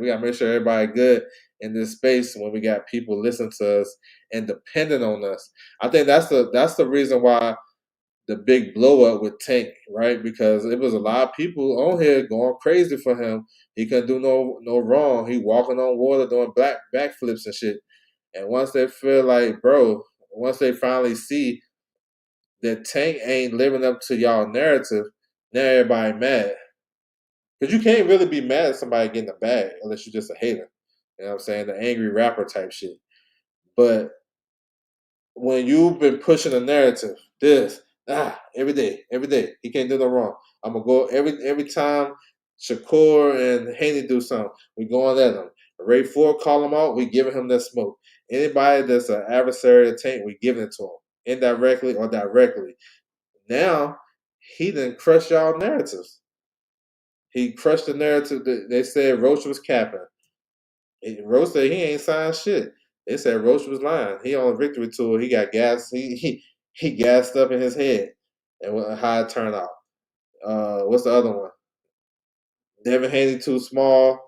Speaker 1: We gotta make sure everybody good in this space when we got people listening to us and depending on us. I think that's the reason why the big blow up with Tank, right? Because it was a lot of people on here going crazy for him. He couldn't do no wrong. He walking on water doing backflips and shit. And once they feel like, bro, once they finally see that Tank ain't living up to y'all narrative, now everybody mad. Because you can't really be mad at somebody getting a bag unless you're just a hater. You know what I'm saying? The angry rapper type shit. But when you've been pushing a narrative, every day, he can't do no wrong. I'm gonna go every time Shakur and Haney do something, we going at him. Ray Ford call him out, we giving him that smoke. Anybody that's an adversary to Tank, we giving it to him. Indirectly or directly. Now, he done crushed y'all narratives. He crushed the narrative that they said Roach was capping. Roach said he ain't signed shit. They said Roach was lying. He on a victory tour. He got gas. He gassed up in his head, and how it turned out. What's the other one? Devin Haney too small.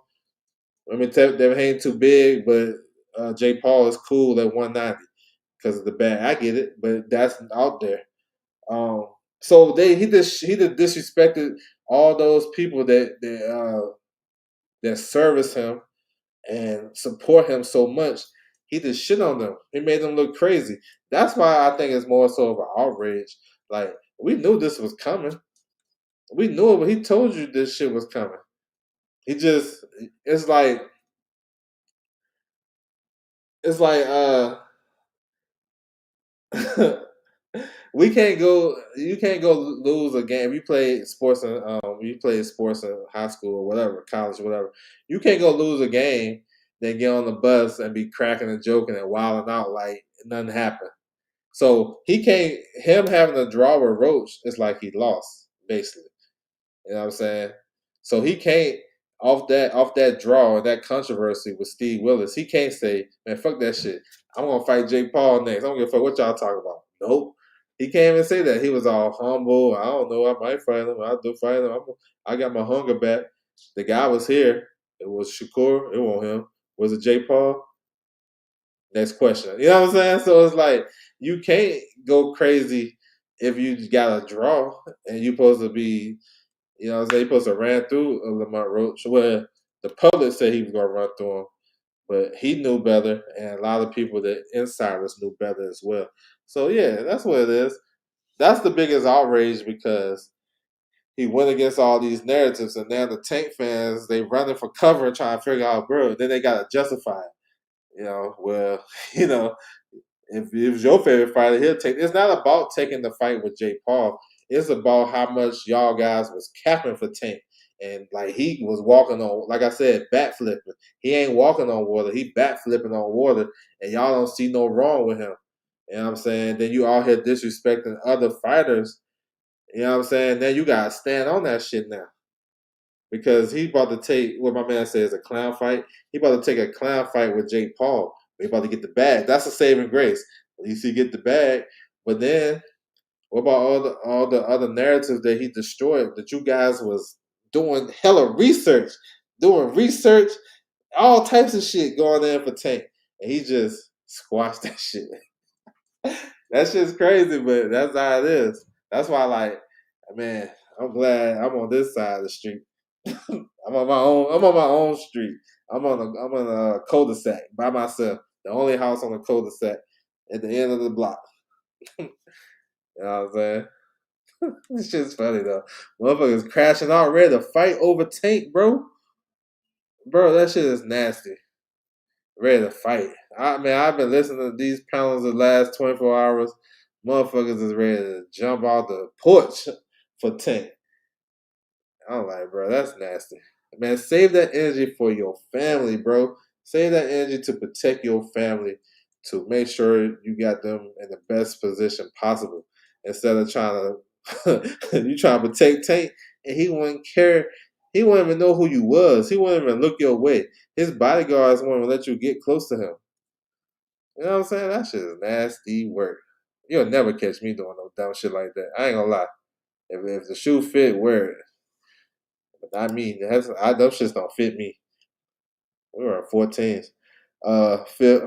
Speaker 1: I mean, Devin Haney too big, but Jay Paul is cool at 190 because of the bag. I get it, but that's out there. So he just disrespected all those people that service him and support him so much. He just shit on them. He made them look crazy. That's why I think it's more so of an outrage. Like, we knew this was coming. We knew it, but he told you this shit was coming. He just it's like it's like we can't go. You can't go lose a game. If you play sports in high school or whatever, college, or whatever. You can't go lose a game, then get on the bus and be cracking and joking and wilding out like nothing happened. So he can't. Him having a draw with Roach is like he lost, basically. You know what I'm saying? So he can't off that draw and that controversy with Steve Willis. He can't say, "Man, fuck that shit. I'm gonna fight Jake Paul next. I don't give a fuck what y'all talk about." Nope. He can't even say that. He was all humble. I don't know. I might fight him. I do fight him. I got my hunger back. The guy was here. It was Shakur. It wasn't him. Was it Jake Paul? Next question. You know what I'm saying? So it's like you can't go crazy if you got a draw and you're supposed to be, you know what I'm saying, you're supposed to ran through Lamont Roach. Where the public said he was gonna run through him, but he knew better, and a lot of people, the insiders, knew better as well. So yeah, that's what it is. That's the biggest outrage because he went against all these narratives, and now the Tank fans they running for cover and trying to figure out, bro. Then they gotta justify it. You know, well, you know, if it was your favorite fighter, he'll take. It's not about taking the fight with Jake Paul. It's about how much y'all guys was capping for Tank, and like he was walking on, like I said, bat flipping. He ain't walking on water. He bat flipping on water, and y'all don't see no wrong with him. You know what I'm saying? Then you out here disrespecting other fighters. You know what I'm saying? Then you gotta stand on that shit now. Because he about to take what my man says a clown fight. He about to take a clown fight with Jake Paul. He about to get the bag. That's a saving grace. At least he get the bag. But then What about all the other narratives that he destroyed? That you guys was doing hella research, all types of shit going in for Tank, and he just squashed that shit. That shit's crazy, but that's how it is. That's why, like, man, I'm glad I'm on this side of the street. I'm on my own. I'm on my own street. I'm on a cul-de-sac by myself. The only house on the cul-de-sac at the end of the block. You know what I'm saying? This shit's funny though. Motherfuckers crashing out ready to fight over Tank, bro. Bro, that shit is nasty. Ready to fight. I mean, I've been listening to these panels the last 24 hours. Motherfuckers is ready to jump out the porch for Tank. I'm like, bro, that's nasty. Man, save that energy for your family, bro. Save that energy to protect your family, to make sure you got them in the best position possible. Instead of trying to you trying to protect Tank and he wouldn't care. He wouldn't even know who you was. He wouldn't even look your way. His bodyguards wouldn't even let you get close to him. You know what I'm saying? That shit is nasty work. You'll never catch me doing no dumb shit like that. I ain't gonna lie. If the shoe fit, wear it. Not me. Those shits don't fit me. We were in 14s.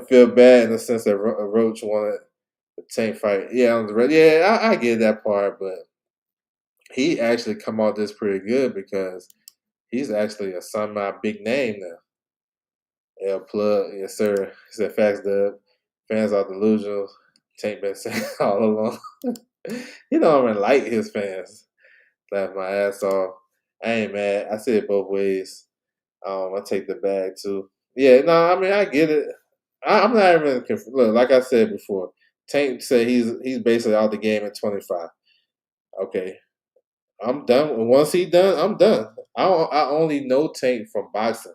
Speaker 1: Feel bad in the sense that Roach wanted the Tank fight. Yeah, on the yeah, I get that part, but he actually come out this pretty good because he's actually a semi big name now. L plug, yes sir. He said facts dub. Fans are delusional. Tank been saying all along. He don't even like his fans. Laugh my ass off. I ain't mad. I see it both ways. I take the bag too. Yeah, no, I mean I get it. I'm not even look. Like I said before, Tank said he's basically out the game at 25. Okay, I'm done. Once he done, I'm done. I only know Tank from boxing.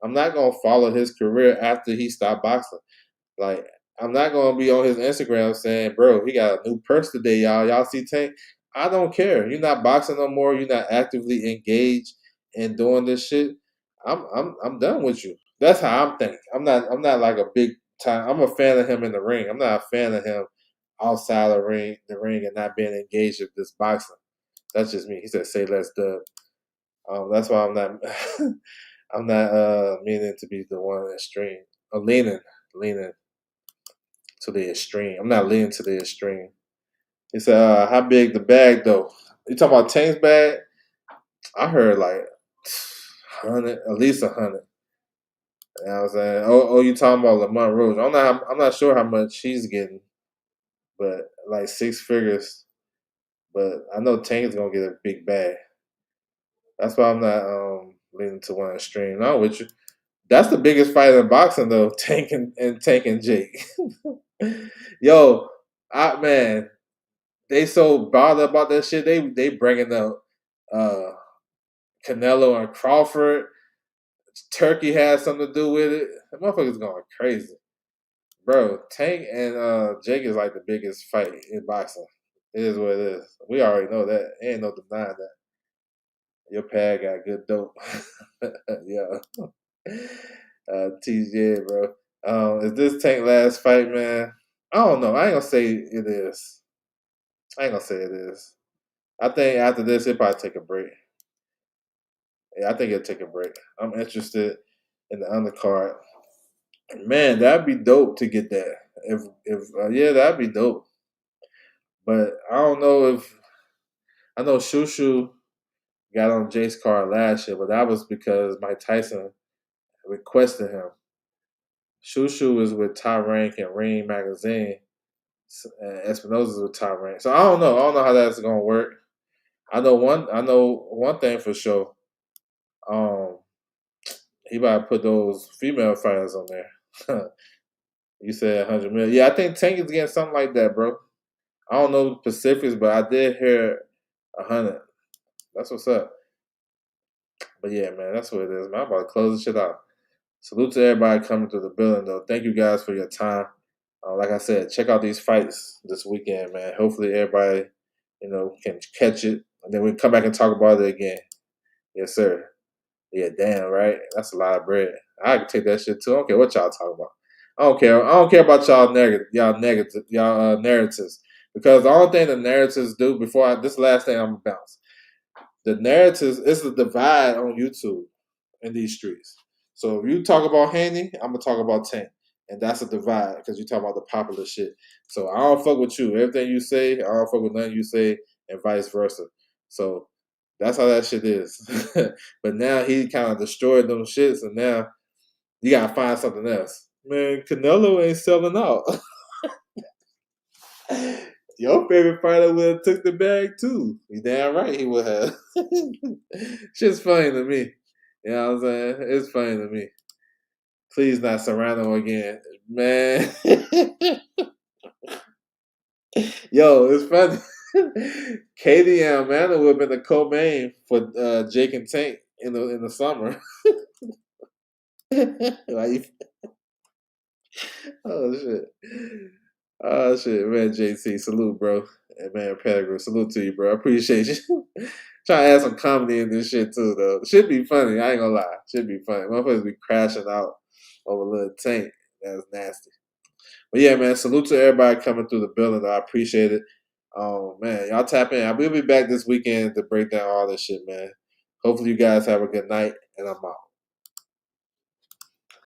Speaker 1: I'm not gonna follow his career after he stopped boxing. Like, I'm not gonna be on his Instagram saying, "Bro, he got a new purse today, y'all. Y'all see Tank?" I don't care. You're not boxing no more. You're not actively engaged in doing this shit. I'm done with you. That's how I'm thinking. I'm not like a big time. I'm a fan of him in the ring. I'm not a fan of him outside the ring, and not being engaged with this boxing. That's just me. He said, "Say less, dub." That's why I'm not. I'm not meaning to be the one extreme. Leaning to the extreme. I'm not leaning to the extreme. He said, how big the bag though? You talking about Tank's bag? I heard like 100, at least 100. You know what I'm saying? Oh, you talking about Lamont Rose? I'm not sure how much he's getting, but like six figures. But I know Tank's gonna get a big bag. That's why I'm not leaning to one extreme. No, with you. That's the biggest fight in boxing though. Tank and Jake. Yo, man, they so bothered about that shit. They bringing up uh, Canelo and Crawford. Turkey has something to do with it. The motherfucker's going crazy, bro. Tank and Jake is like the biggest fight in boxing. It is what it is. We already know that. Ain't no denying that. Your pad got good dope. Yeah. TJ, bro. Is this Tank last fight, man? I don't know. I ain't gonna say it is. I ain't gonna say it is. I think after this, he'll probably take a break. Yeah, I think he'll take a break. I'm interested in the undercard. Man, that'd be dope to get that. If yeah, that'd be dope. But I don't know if I know Shushu got on Jake's card last year, but that was because Mike Tyson requested him. Shushu is with Top Rank and Ring Magazine. And Espinosa's with Top Rank. So I don't know. I don't know how that's gonna work. I know one thing for sure. Um, he about to put those female fighters on there. You said 100 million. Yeah, I think Tank is getting something like that, bro. I don't know the specifics, but I did hear 100. That's what's up. But yeah, man, that's what it is, man. I'm about to close this shit out. Salute to everybody coming through the building, though. Thank you guys for your time. Like I said, check out these fights this weekend, man. Hopefully everybody, can catch it. And then we can come back and talk about it again. Yes, sir. Yeah, damn, right? That's a lot of bread. I can take that shit too. I don't care what y'all talk about. I don't care. I don't care about y'all narratives. Because the only thing the narratives do this last thing I'm gonna bounce. The narratives is a divide on YouTube in these streets. So if you talk about Haney, I'm gonna talk about Tank, and that's a divide because you talk about the popular shit. So I don't fuck with you. Everything you say, I don't fuck with nothing you say, and vice versa. So that's how that shit is. But now he kind of destroyed them shits, and now you gotta find something else. Man, Canelo ain't selling out. Your favorite fighter would have took the bag too. You damn right he would have. Shit's funny to me. You know what I'm saying? It's funny to me. Please not Serrano again. Man. Yo, it's funny. Katie and Amanda would have been the co-main for Jake and Tank in the summer. Like, oh shit. Oh shit, man, JC, salute, bro. And man, Pettigrew, salute to you, bro. I appreciate you. Trying to add some comedy in this shit too, though. Should be funny. I ain't gonna lie. Should be funny. Motherfuckers be crashing out over a little Tank. That's nasty. But yeah, man, salute to everybody coming through the building. Though. I appreciate it. Man, y'all tap in. We'll be back this weekend to break down all this shit, man. Hopefully you guys have a good night, and I'm out.